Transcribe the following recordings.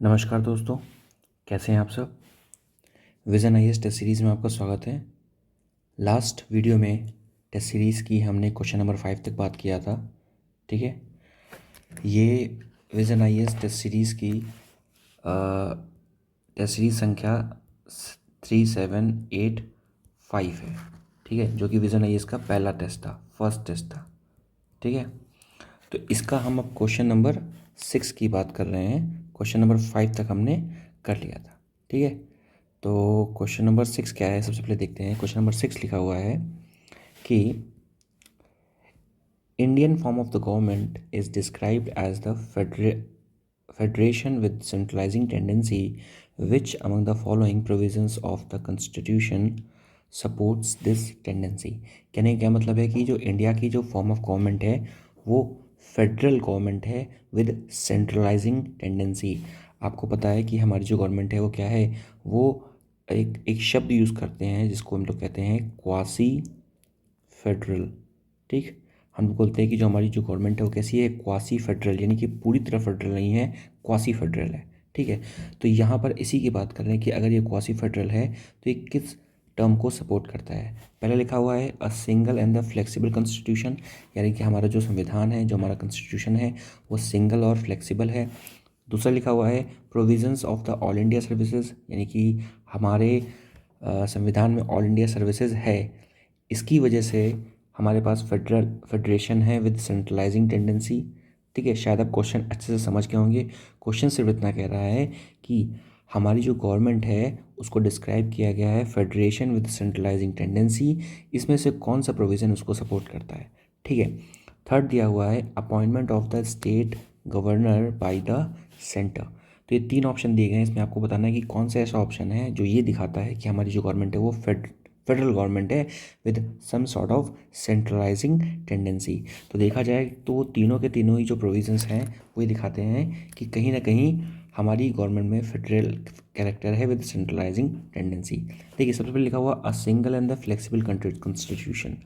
नमस्कार दोस्तों, कैसे हैं आप सब। विज़न आईएएस टेस्ट सीरीज़ में आपका स्वागत है। लास्ट वीडियो में टेस्ट सीरीज़ की हमने क्वेश्चन नंबर 5 तक बात किया था। ठीक है, ये विज़न आईएएस टेस्ट सीरीज़ की टेस्ट सीरीज़ संख्या 3785 है। ठीक है, जो कि विज़न आईएएस का पहला टेस्ट था, फर्स्ट टेस्ट था। ठीक है, तो इसका हम अब क्वेश्चन नंबर 6 की बात कर रहे हैं। क्वेश्चन नंबर 5 तक हमने कर लिया था। ठीक है, तो क्वेश्चन नंबर 6 क्या है, सबसे पहले देखते हैं। क्वेश्चन नंबर 6 लिखा हुआ है कि Indian form of the government is described as the federation with centralising tendency which among the following provisions of the constitution supports this tendency. कहने का क्या मतलब है कि जो इंडिया की जो फॉर्म ऑफ गवर्नमेंट है वो फेडरल गवर्नमेंट है विद सेंट्रलाइजिंग टेंडेंसी। आपको पता है कि हमारी जो गवर्नमेंट है वो क्या है, वो एक शब्द यूज़ करते हैं जिसको हम लोग कहते हैं क्वासी फेडरल। ठीक, हम बोलते हैं कि जो हमारी जो गवर्नमेंट है वो कैसी है, क्वासी फेडरल, यानी कि पूरी तरह फेडरल नहीं है, क्वासी फेडरल है। ठीक है, तो यहाँ पर इसी की बात कर रहे हैं कि अगर ये क्वासी फेडरल है तो ये किस टर्म को सपोर्ट करता है। पहले लिखा हुआ है a single and the flexible constitution, यानी कि हमारा जो संविधान है, जो हमारा कॉन्स्टिट्यूशन है वो सिंगल और फ्लेक्सिबल है। दूसरा लिखा हुआ है provisions of the all India services, यानी कि हमारे संविधान में ऑल इंडिया सर्विसेज है। इसकी वजह से हमारे पास फेडरेशन है विद सेंट्रलाइजिंग टेंडेंसी। ठीक है, शायद आप क्वेश्चन अच्छे से समझ गए होंगे। क्वेश्चन सिर्फ इतना कह रहा है कि हमारी जो गवर्नमेंट है उसको डिस्क्राइब किया गया है फेडरेशन विद सेंट्रलाइजिंग टेंडेंसी, इसमें से कौन सा प्रोविज़न उसको सपोर्ट करता है। ठीक है, थर्ड दिया हुआ है appointment of the state governor by the centre. तो ये तीन ऑप्शन दिए गए हैं, इसमें आपको बताना है कि कौन सा ऐसा ऑप्शन है जो ये दिखाता है कि हमारी जो गवर्नमेंट है वो फेडरल गवर्नमेंट है with some sort of centralising tendency. तो देखा जाए तो तीनों के तीनों ही जो प्रोविजंस हैं वो ये दिखाते हैं कि कहीं ना कहीं हमारी गवर्नमेंट में फेडरल कैरेक्टर है विद सेंट्रलाइजिंग टेंडेंसी। देखिए, सबसे पहले लिखा हुआ a single and the flexible constitution.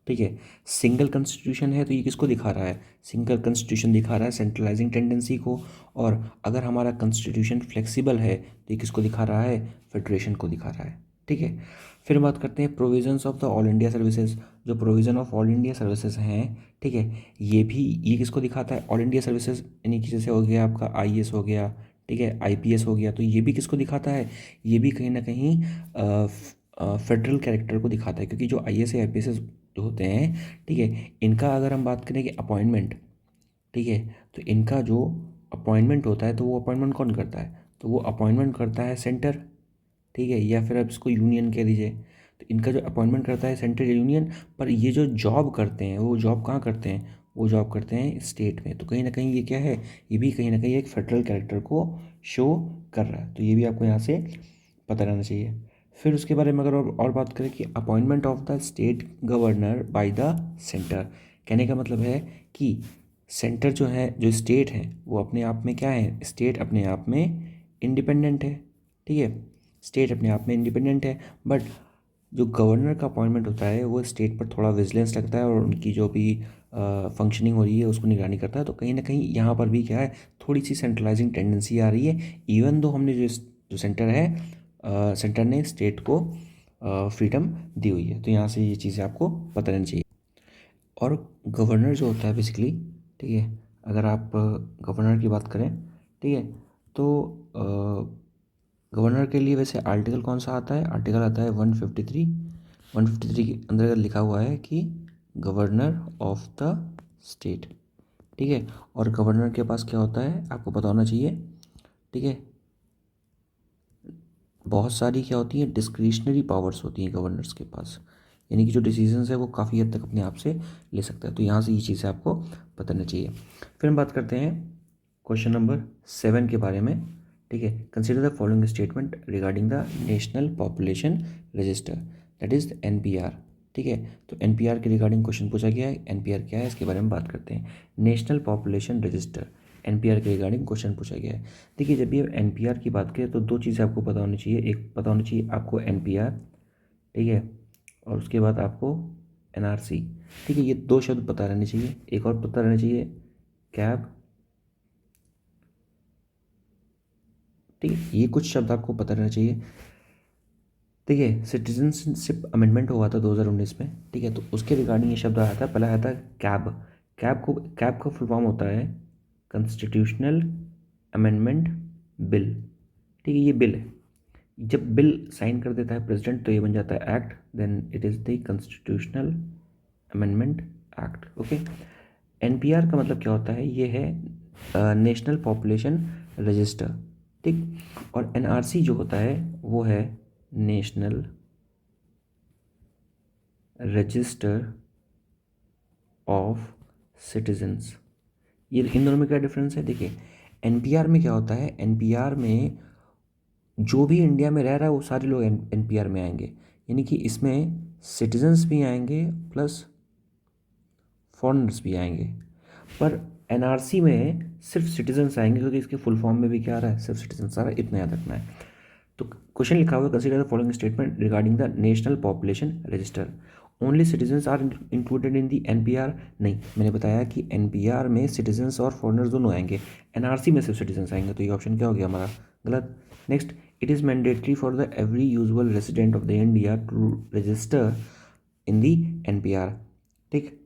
ठीक है, सिंगल कॉन्स्टिट्यूशन है तो ये किसको दिखा रहा है, सिंगल कॉन्स्टिट्यूशन दिखा रहा है सेंट्रलाइजिंग टेंडेंसी को। और अगर हमारा कॉन्स्टिट्यूशन फ्लेक्सिबल है तो ये किसको दिखा रहा है, फेडरेशन को दिखा रहा है। ठीक है, फिर बात करते हैं provisions of the all India services. जो provision of all India services हैं, ठीक है, ये किसको दिखाता है, ऑल इंडिया सर्विसेज, यानी कि जैसे हो गया आपका आईएएस हो गया, ठीक है, आईपीएस हो गया, तो ये भी किसको दिखाता है, ये भी कहीं ना कहीं फेडरल कैरेक्टर को दिखाता है। क्योंकि जो आईएएस या आईपीएस जो होते हैं, ठीक है, इनका अगर हम बात करें कि अपॉइंटमेंट, ठीक है, तो इनका जो अपॉइंटमेंट होता है तो वो अपॉइंटमेंट कौन करता है, तो वो अपॉइंटमेंट करता है सेंटर। ठीक है, या फिर आप इसको यूनियन कह दीजिए। तो इनका जो अपॉइंटमेंट करता है सेंटर या यूनियन, पर ये जो जॉब करते हैं वो जॉब कहाँ करते हैं, वो जॉब करते हैं स्टेट में। तो कहीं ना कहीं ये क्या है, ये भी कहीं ना कहीं एक फेडरल कैरेक्टर को शो कर रहा है। तो ये भी आपको यहाँ से पता रहना चाहिए। फिर उसके बारे में अगर और बात करें कि appointment of the state governor by the centre, कहने का मतलब है कि सेंटर जो है, जो स्टेट है वो अपने आप में क्या है, स्टेट अपने आप में इंडिपेंडेंट है। ठीक है, स्टेट अपने आप में इंडिपेंडेंट है, बट जो गवर्नर का अपॉइंटमेंट होता है वो स्टेट पर थोड़ा विजिलेंस रखता है और उनकी जो भी फंक्शनिंग हो रही है उसको निगरानी करता है। तो कहीं ना कहीं यहाँ पर भी क्या है, थोड़ी सी सेंट्रलाइजिंग टेंडेंसी आ रही है, इवन दो हमने जो सेंटर है, सेंटर ने स्टेट को फ्रीडम दी हुई है। तो यहाँ से ये चीज़ें आपको पता रहनी चाहिए। और गवर्नर जो होता है बेसिकली, ठीक है, अगर आप गवर्नर की बात करें, ठीक है, तो गवर्नर के लिए वैसे आर्टिकल कौन सा आता है, आर्टिकल आता है 153। 153 के अंदर लिखा हुआ है कि गवर्नर ऑफ द स्टेट। ठीक है, और गवर्नर के पास क्या होता है आपको पता होना चाहिए। ठीक है, बहुत सारी क्या होती हैं, डिस्क्रिशनरी पावर्स होती हैं गवर्नर्स के पास, यानी कि जो डिसीजंस है वो काफ़ी हद तक अपने आप से ले सकता है। तो यहाँ से ये चीज़ें आपको पता होना चाहिए। फिर हम बात करते हैं क्वेश्चन नंबर 7 के बारे में। ठीक है, consider the following statement regarding the national population register, that is NPR. ठीक है, तो एनपीआर के रिगार्डिंग क्वेश्चन पूछा गया है। एनपीआर क्या है इसके बारे में बात करते हैं। नेशनल पॉपुलेशन रजिस्टर, एनपीआर के रिगार्डिंग क्वेश्चन पूछा गया है। देखिए, जब भी एनपीआर की बात करें तो दो चीज़ें आपको पता होनी चाहिए। एक पता होनी चाहिए आपको एनपीआर, ठीक है, और उसके बाद आपको एनआरसी। ठीक है, ये दो शब्द पता रहने चाहिए। एक और पता रहना चाहिए कैब ठीक है, ये कुछ शब्द आपको पता रहना चाहिए। देखिए, सिटीजनशिप अमेंडमेंट हुआ था 2019 में, ठीक है, तो उसके रिगार्डिंग ये शब्द आया था। पहला आया था कैब। कैब का फुल फॉर्म होता है कॉन्स्टिट्यूशनल अमेंडमेंट बिल। ठीक है, ये बिल है। जब बिल साइन कर देता है प्रेसिडेंट तो ये बन जाता है act, then it is the constitutional amendment act. Okay. NPR का मतलब क्या होता है? ये है नेशनल पॉपुलेशन रजिस्टर। ठीक। और एनआरसी जो होता है वो है नेशनल रजिस्टर ऑफ सिटीजन्स। ये इन दोनों में क्या डिफरेंस है? देखिए, एनपीआर में क्या होता है, एनपीआर में जो भी इंडिया में रह रहा है वो सारे लोग एनपीआर में आएंगे, यानी कि इसमें सिटीजन्स भी आएंगे प्लस फॉरेनर्स भी आएंगे। पर एनआरसी में सिर्फ सिटीजन्स आएंगे, क्योंकि इसके फुल फॉर्म में भी क्या आ रहा है, सिर्फ सिटीजन्स आ रहा है, इतना याद रखना है। तो क्वेश्चन लिखा हुआ है, consider the following statement regarding the national population register, only citizens are included in the NPR. नहीं, मैंने बताया कि एनपीआर में सिटीजन्स और फॉरेनर्स दोनों आएंगे, एनआरसी में सिर्फ सिटीजन्स आएंगे, तो ये ऑप्शन क्या हो गया हमारा? गलत। Next, it is mandatory for the every usual resident of the India to register in the NPR. ठीक।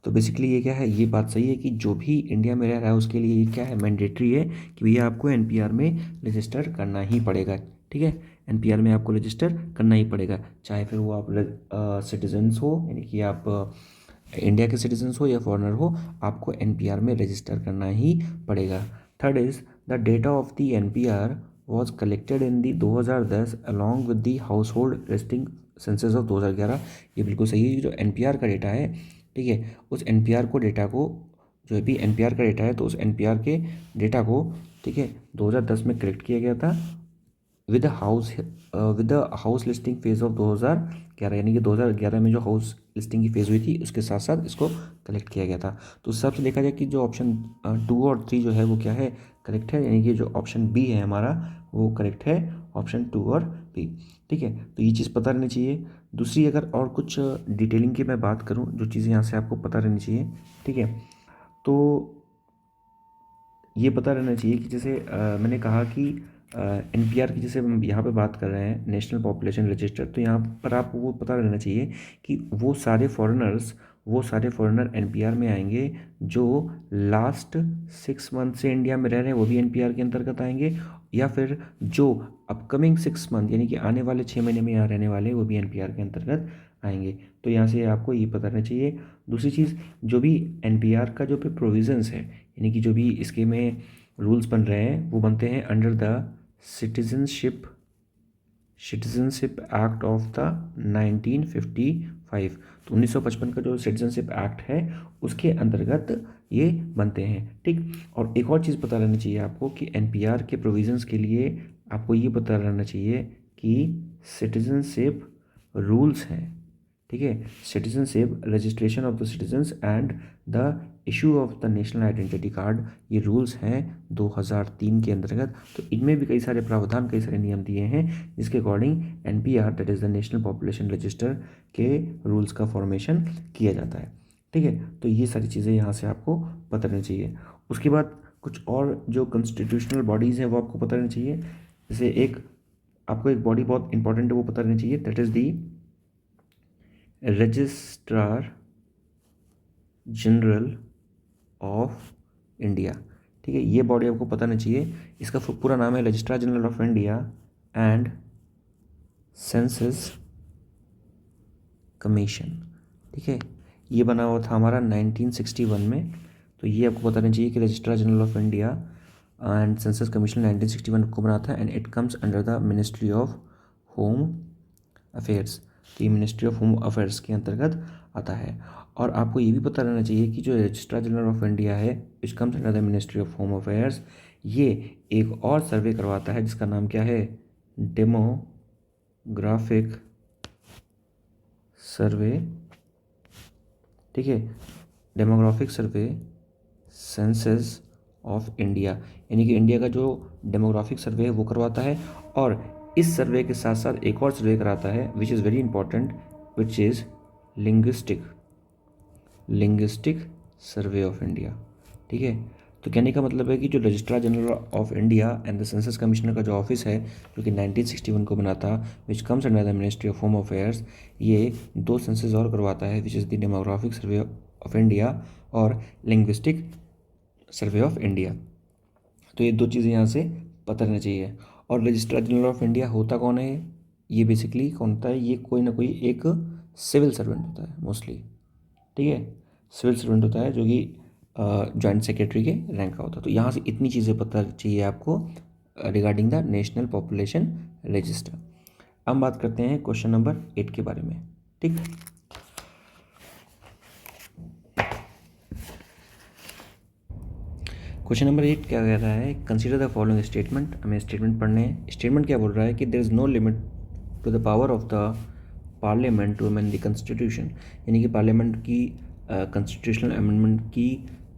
तो बेसिकली ये क्या है, ये बात सही है कि जो भी इंडिया में रह रहा है उसके लिए ये क्या है, मैंडेटरी है कि भैया आपको एनपीआर में रजिस्टर करना ही पड़ेगा। ठीक है, एनपीआर में आपको रजिस्टर करना ही पड़ेगा, चाहे फिर वो आप सिटीजन्स हो, यानी कि आप इंडिया के सिटीजन्स हो या फॉरेनर हो, आपको एनपीआर में रजिस्टर करना ही पड़ेगा। Third is the data of the NPR was collected in the 2010 along with the house hold listing census of 2011। ये बिल्कुल सही है, जो एनपीआर का डेटा है, ठीक है, उस एनपीआर को डेटा को, जो भी एनपीआर का डेटा है तो उस एनपीआर के डेटा को, ठीक है, 2010 में कलेक्ट किया गया था with with the house listing phase of 2011, यानी कि 2011 में जो हाउस लिस्टिंग की फेज़ हुई थी उसके साथ साथ इसको कलेक्ट किया गया था। तो उस हिसाब से देखा जाए कि जो ऑप्शन 2 और 3 जो है वो क्या है, करेक्ट है, यानी कि जो ऑप्शन बी है हमारा वो करेक्ट है, ऑप्शन 2 और बी। ठीक है, तो ये चीज़ पता रहनी चाहिए। दूसरी, अगर और कुछ डिटेलिंग की मैं बात करूँ, जो चीज़ें यहाँ से आपको पता रहनी चाहिए, ठीक है, तो ये पता रहना चाहिए कि जैसे मैंने कहा कि एनपीआर की जैसे हम यहाँ पे बात कर रहे हैं नेशनल पॉपुलेशन रजिस्टर, तो यहाँ पर आपको वो पता रहना चाहिए कि वो सारे फॉरेनर एनपीआर में आएंगे जो लास्ट 6 मंथ से इंडिया में रह रहे हैं, वो भी एनपीआर के अंतर्गत आएंगे, या फिर जो अपकमिंग 6 मंथ यानी कि आने वाले 6 महीने में यहाँ रहने वाले वो भी एनपीआर के अंतर्गत आएंगे। तो यहाँ से आपको ये पता रहना चाहिए। दूसरी चीज़, जो भी एनपीआर का जो प्रोविज़न्स है, यानी कि जो भी इसके में रूल्स बन रहे हैं वो बनते हैं under the citizenship act of the 1955। तो 1955 का जो सिटीजनशिप एक्ट है उसके अंतर्गत ये बनते हैं। ठीक। और एक और चीज़ पता रहनी चाहिए आपको कि एनपीआर के प्रोविज़न्स के लिए आपको ये पता रहना चाहिए कि सिटीजनशिप रूल्स हैं। ठीक है, citizenship, registration of the citizens and the issue of the national identity card, ये रूल्स हैं 2003 के अंतर्गत। तो इनमें भी कई सारे प्रावधान, कई सारे नियम दिए हैं जिसके according NPR, that is the national population register के रूल्स का फॉर्मेशन किया जाता है। ठीक है, तो ये सारी चीज़ें यहाँ से आपको पता रहनी चाहिए। उसके बाद कुछ और जो कॉन्स्टिट्यूशनल बॉडीज़ हैं वो आपको पता रहनी चाहिए। जैसे आपको एक बॉडी बहुत इंपॉर्टेंट है वो पता रहनी चाहिए, that is the registrar general of India. ठीक है, ये बॉडी आपको पता नहीं चाहिए। इसका पूरा नाम है registrar general of India and census commission. ठीक है, ये बना हुआ था हमारा 1961 में। तो ये आपको पता नहीं चाहिए कि registrar general of India and census commission 1961 को बना था, and it comes under the ministry of home affairs. तो ये मिनिस्ट्री ऑफ होम अफेयर्स के अंतर्गत आता है। और आपको ये भी पता रहना चाहिए कि जो रजिस्ट्रार जनरल ऑफ इंडिया है which comes under the ministry of home affairs, ये एक और सर्वे करवाता है जिसका नाम क्या है, डेमोग्राफिक सर्वे। ठीक है, demographic survey census of India, यानी कि इंडिया का जो डेमोग्राफिक सर्वे है वो करवाता है। और इस सर्वे के साथ साथ एक और सर्वे कराता है which is very important, which is linguistic survey of India. ठीक है, तो कहने का मतलब है कि जो registrar general of India and the census commissioner का जो ऑफिस है जो कि 1961 को बना था, which comes under the ministry of home affairs, ये दो सेंसस और करवाता है, which is the demographic survey of India और लिंग्विस्टिक सर्वे ऑफ इंडिया। तो ये दो चीज़ें यहाँ से पता रहना चाहिए। और रजिस्ट्रार जनरल ऑफ इंडिया होता कौन है? ये बेसिकली कौन होता है? ये कोई ना कोई एक सिविल सर्वेंट होता है मोस्टली, ठीक है। सिविल सर्वेंट होता है जो कि जॉइंट सेक्रेटरी के रैंक का होता है। तो यहाँ से इतनी चीज़ें पता चाहिए आपको regarding the national population register. अब बात करते हैं क्वेश्चन नंबर 8 के बारे में, ठीक। क्वेश्चन नंबर 8 क्या कह रहा है? Consider the following statement. हमें स्टेटमेंट पढ़ने हैं। स्टेटमेंट क्या बोल रहा है कि there is no limit to the power of the parliament to amend the constitution, यानी कि पार्लियामेंट की कॉन्स्टिट्यूशनल अमेंडमेंट की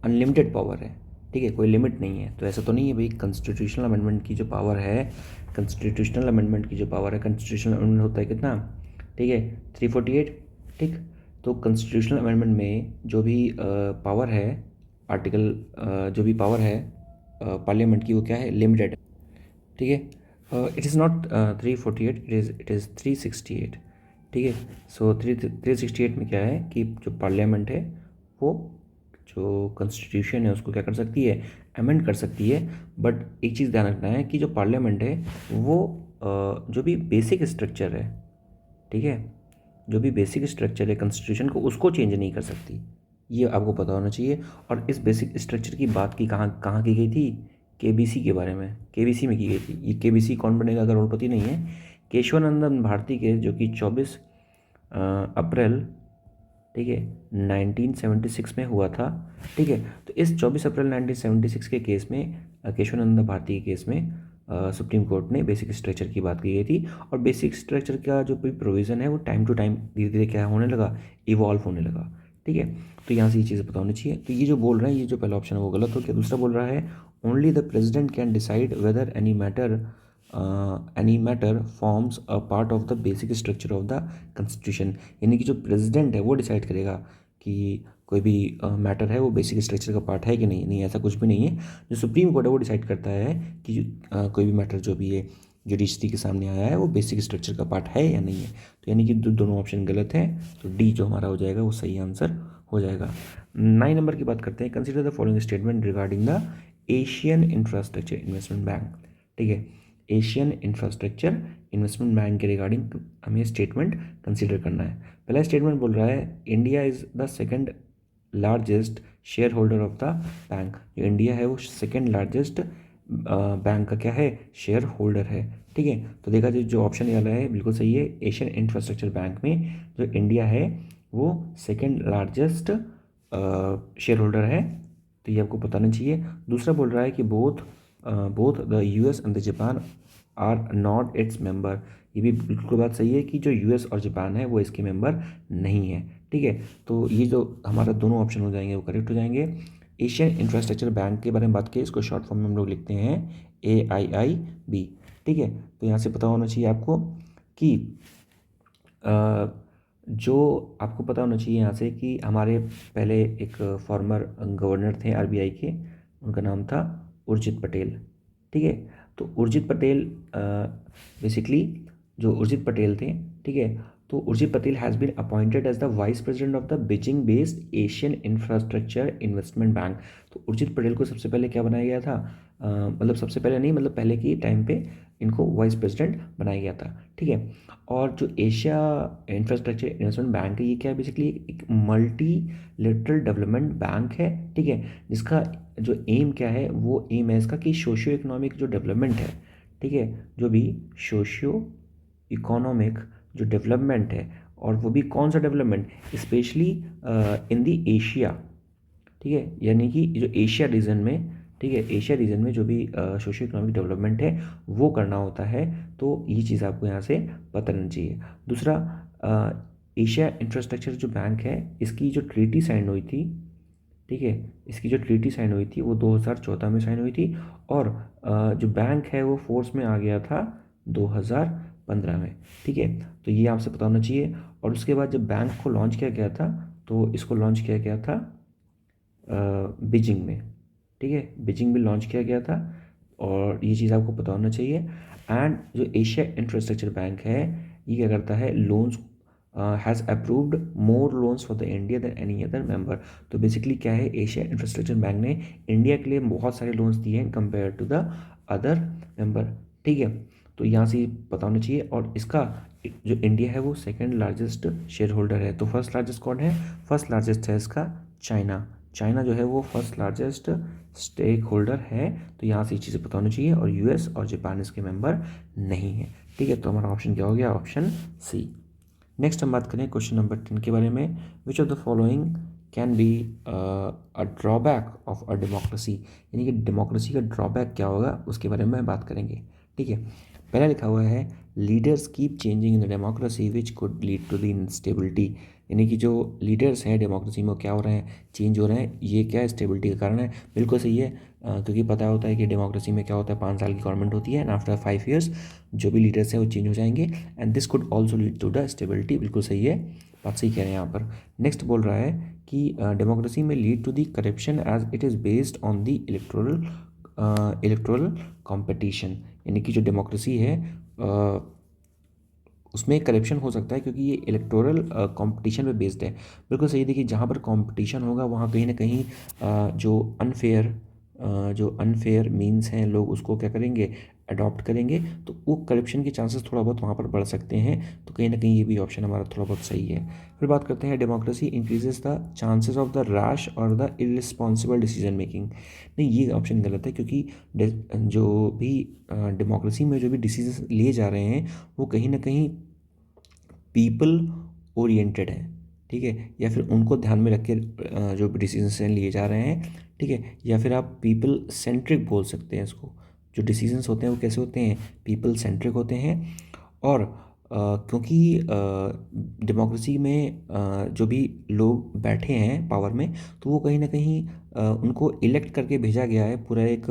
अनलिमिटेड पावर है, ठीक है, कोई लिमिट नहीं है। तो ऐसा तो नहीं है भाई, कॉन्स्टिट्यूशनल अमेंडमेंट की जो पावर है, कॉन्स्टिट्यूशनल अमेंडमेंट की जो पावर है, कॉन्स्टिट्यूशनल अमेंडमेंट होता है कितना, ठीक है, 348, ठीक। तो कॉन्स्टिट्यूशनल अमेंडमेंट में जो भी पावर है, आर्टिकल जो भी पावर है पार्लियामेंट की, वो क्या है? लिमिटेड, ठीक है। It is not 348, it is 368, ठीक है। सो 368 में क्या है कि जो पार्लियामेंट है वो जो कॉन्स्टिट्यूशन है उसको क्या कर सकती है? अमेंड कर सकती है। बट एक चीज़ ध्यान रखना है कि जो पार्लियामेंट है वो जो भी बेसिक स्ट्रक्चर है, ठीक है, जो भी बेसिक स्ट्रक्चर है कॉन्स्टिट्यूशन को, उसको चेंज नहीं कर सकती। ये आपको पता होना चाहिए। और इस बेसिक स्ट्रक्चर की बात की कहाँ कहाँ की गई थी? केबीसी के बारे में, केबीसी में की गई थी। ये केबीसी कौन बनेगा? करोड़पति नहीं है, केशवानंदन भारती के, जो कि 24 अप्रैल, ठीक है, 1976 में हुआ था, ठीक है। तो इस 24 अप्रैल 1976 के केस में, केशवानंद भारती के केस में, सुप्रीम कोर्ट ने बेसिक स्ट्रक्चर की बात की गई थी। और बेसिक स्ट्रक्चर का जो भी प्रोविज़न है वो टाइम टू टाइम धीरे धीरे क्या होने लगा? इवॉल्व होने लगा, ठीक है। तो यहाँ से ये चीज़ें पता होनी चाहिए। तो ये जो बोल रहे हैं, ये जो पहला ऑप्शन है वो गलत हो गया। दूसरा बोल रहा है only the president can decide whether any matter forms a part of the basic structure of the constitution, यानी कि जो प्रेसिडेंट है वो डिसाइड करेगा कि कोई भी मैटर है वो बेसिक स्ट्रक्चर का पार्ट है कि नहीं। नहीं, ऐसा कुछ भी नहीं है। जो सुप्रीम कोर्ट है वो डिसाइड करता है कि कोई भी मैटर जो भी है जुडिशरी के सामने आया है वो बेसिक स्ट्रक्चर का पार्ट है या नहीं है। तो यानी कि दोनों ऑप्शन गलत हैं। तो डी जो हमारा हो जाएगा वो सही आंसर हो जाएगा। 9 नंबर की बात करते हैं। Consider the following statement regarding the Asian infrastructure investment bank, ठीक है। एशियन इंफ्रास्ट्रक्चर इन्वेस्टमेंट बैंक के रिगार्डिंग हमें स्टेटमेंट कंसीडर करना है। पहला स्टेटमेंट बोल रहा है India is the second largest share holder of the bank. जो इंडिया है वो सेकंड लार्जेस्ट बैंक का क्या है? शेयर होल्डर है, ठीक है। तो देखा जाए जो ऑप्शन वाला है बिल्कुल सही है। एशियन इंफ्रास्ट्रक्चर बैंक में जो इंडिया है वो सेकंड लार्जेस्ट शेयर होल्डर है। तो ये आपको बताना चाहिए। दूसरा बोल रहा है कि both the US and the Japan are not its member. ये भी बिल्कुल बात सही है कि जो यूएस और जापान है वो इसके मेंबर नहीं है, ठीक है। तो ये जो हमारा दोनों ऑप्शन हो जाएंगे वो करेक्ट हो जाएंगे। एशियन इंफ्रास्ट्रक्चर बैंक के बारे में बात करें, इसको शॉर्ट फॉर्म में हम लोग लिखते हैं AIIB, ठीक है। तो यहाँ से पता होना चाहिए आपको कि जो आपको पता होना चाहिए यहाँ से कि हमारे पहले एक फॉर्मर गवर्नर थे RBI के, उनका नाम था उर्जित पटेल, ठीक है। तो उर्जित पटेल बेसिकली जो उर्जित पटेल थे, ठीक है, तो Urjit Patel has been appointed as the vice president of the Beijing based Asian infrastructure investment bank. तो उर्जित पटेल को सबसे पहले क्या बनाया गया था? मतलब सबसे पहले नहीं, मतलब पहले की टाइम पे इनको वाइस प्रेसिडेंट बनाया गया था, ठीक है। और जो एशिया इंफ्रास्ट्रक्चर इन्वेस्टमेंट बैंक है, ये क्या है? बेसिकली एक मल्टी लेटरल डेवलपमेंट बैंक है, ठीक है, जिसका जो एम क्या है? वो एम है इसका कि सोशियो इकोनॉमिक जो डेवलपमेंट है, ठीक है, जो भी सोशियो इकोनॉमिक जो डेवलपमेंट है, और वो भी कौन सा development? Specially in the Asia, ठीक है, यानी कि जो एशिया रीजन में, ठीक है, एशिया रीजन में जो भी सोशियो इकोनॉमिक डेवलपमेंट है वो करना होता है। तो ये चीज़ आपको यहाँ से पता रहना चाहिए। दूसरा, एशिया इंफ्रास्ट्रक्चर जो बैंक है इसकी जो ट्रीटी साइन हुई थी, ठीक है, इसकी जो ट्रीटी साइन हुई थी वो 2014 में साइन हुई थी। और जो बैंक है वो फोर्स में आ गया था 2015 में, ठीक है। तो ये आपसे पता होना चाहिए। और उसके बाद जब बैंक को लॉन्च किया गया था, तो इसको लॉन्च किया गया था बीजिंग में, ठीक है, बीजिंग में लॉन्च किया गया था और ये चीज़ आपको पता होना चाहिए। एंड जो एशिया इंफ्रास्ट्रक्चर बैंक है ये क्या करता है, loans has approved more loans for the India than any other member. तो बेसिकली क्या है, एशिया इंफ्रास्ट्रक्चर बैंक ने इंडिया के लिए बहुत सारे लोन्स दिए हैं compare to the other member. ठीक है, तो यहाँ से पता होना चाहिए। और इसका जो इंडिया है वो सेकंड लार्जेस्ट शेयर होल्डर है। तो फर्स्ट लार्जेस्ट कौन है, फर्स्ट लार्जेस्ट है इसका चाइना। चाइना जो है वो फर्स्ट लार्जेस्ट स्टेक होल्डर है। तो यहाँ से ये चीज़ें पता होनी चाहिए। और यूएस और जापान इसके मेंबर नहीं है। ठीक है, तो हमारा ऑप्शन क्या हो गया, ऑप्शन सी। नेक्स्ट हम बात करें क्वेश्चन नंबर 10 के बारे में। Which of the following can be a drawback of a democracy, यानी कि डेमोक्रेसी का ड्रॉबैक क्या होगा उसके बारे में बात करेंगे। ठीक है, पहला लिखा हुआ है leaders keep changing in the democracy which could lead to the instability, यानी कि जो लीडर्स हैं डेमोक्रेसी में क्या हो रहे हैं, चेंज हो रहे हैं, ये क्या है, स्टेबिलिटी का कारण है। बिल्कुल सही है, क्योंकि पता होता है कि डेमोक्रेसी में क्या होता है, 5 साल की गवर्नमेंट होती है एंड आफ्टर 5 ईयर्स जो भी लीडर्स हैं वो चेंज हो जाएंगे and this could also lead to the stability. बिल्कुल सही है, बात सही कह रहे हैं यहाँ पर। नेक्स्ट बोल रहा है कि डेमोक्रेसी में lead to the corruption as it is based on the electoral competition, यानी कि जो डेमोक्रेसी है उसमें करप्शन हो सकता है क्योंकि ये इलेक्टोरल कंपटीशन पे बेस्ड है। बिल्कुल सही, देखिए जहाँ पर कंपटीशन होगा वहाँ कहीं ना कहीं जो अनफेयर मीन्स हैं लोग उसको क्या करेंगे, अडॉप्ट करेंगे, तो वो करप्शन के चांसेस थोड़ा बहुत वहाँ पर बढ़ सकते हैं। तो कहीं ना कहीं ये भी ऑप्शन हमारा थोड़ा बहुत सही है। फिर बात करते हैं democracy increases the chances of the rash और द इररिस्पॉन्सिबल डिसीजन मेकिंग। नहीं, ये ऑप्शन गलत है क्योंकि जो भी डेमोक्रेसी में जो भी डिसीजन लिए जा रहे हैं वो कहीं ना कहीं पीपल ओरिएंटेड है। ठीक है, या फिर उनको ध्यान में रख के जो भी डिसीजंस लिए जा रहे हैं। ठीक है, या फिर आप पीपल सेंट्रिक बोल सकते हैं इसको। जो डिसीजंस होते हैं वो कैसे होते हैं, पीपल सेंट्रिक होते हैं। और क्योंकि डेमोक्रेसी में जो भी लोग बैठे हैं पावर में, तो वो कहीं ना कहीं उनको इलेक्ट करके भेजा गया है, पूरा एक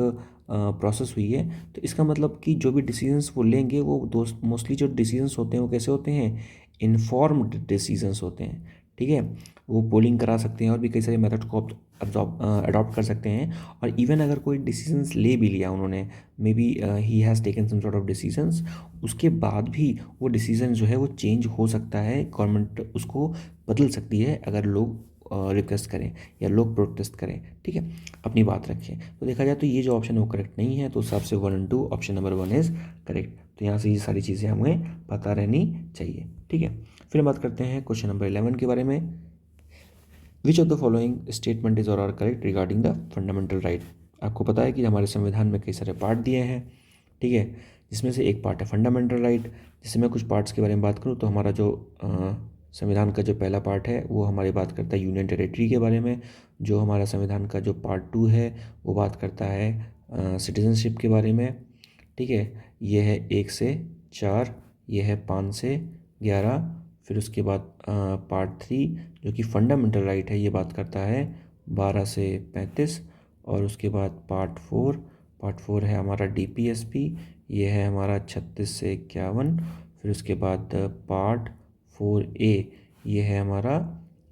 प्रोसेस हुई है। तो इसका मतलब कि जो भी डिसीजंस वो लेंगे वो दोस्त मोस्टली जो डिसीजंस होते हैं वो कैसे होते हैं, इन्फॉर्म्ड डिसीजंस होते हैं। ठीक है, वो पोलिंग करा सकते हैं और भी कई सारे मेथड को अडॉप्ट कर सकते हैं। और इवन अगर कोई डिसीजंस ले भी लिया उन्होंने, maybe he has taken some sort of decisions, उसके बाद भी वो डिसीजन जो है वो चेंज हो सकता है, गवर्नमेंट उसको बदल सकती है अगर लोग रिक्वेस्ट करें या लोग प्रोटेस्ट करें। ठीक है, अपनी बात रखें। तो देखा जाए तो ये जो ऑप्शन है वो करेक्ट नहीं है, तो उस हिसाब से 1 और 2 ऑप्शन नंबर 1 इज़ करेक्ट। तो यहाँ से ये सारी चीज़ें हमें पता रहनी चाहिए। ठीक है, फिर हम बात करते हैं क्वेश्चन नंबर 11 के बारे में। Which of the following statement is or are correct regarding the fundamental right. आपको पता है कि हमारे संविधान में कई सारे पार्ट दिए हैं। ठीक है, जिसमें से एक पार्ट है फंडामेंटल राइट। जैसे मैं कुछ पार्ट्स के बारे में बात करूँ तो हमारा जो संविधान का जो पहला पार्ट है वो हमारी बात करता है यूनियन टेरिटरी के बारे में। जो हमारा संविधान का जो पार्ट 2 है वो बात करता है सिटीजनशिप के बारे में। ठीक है, ये है 1 से 4, ये है 5 से 11। फिर उसके बाद पार्ट 3 जो कि फंडामेंटल राइट है ये बात करता है 12 से 35। और उसके बाद पार्ट 4 है हमारा डीपीएसपी, ये है हमारा 36 से 51। फिर उसके बाद पार्ट 4A ये है हमारा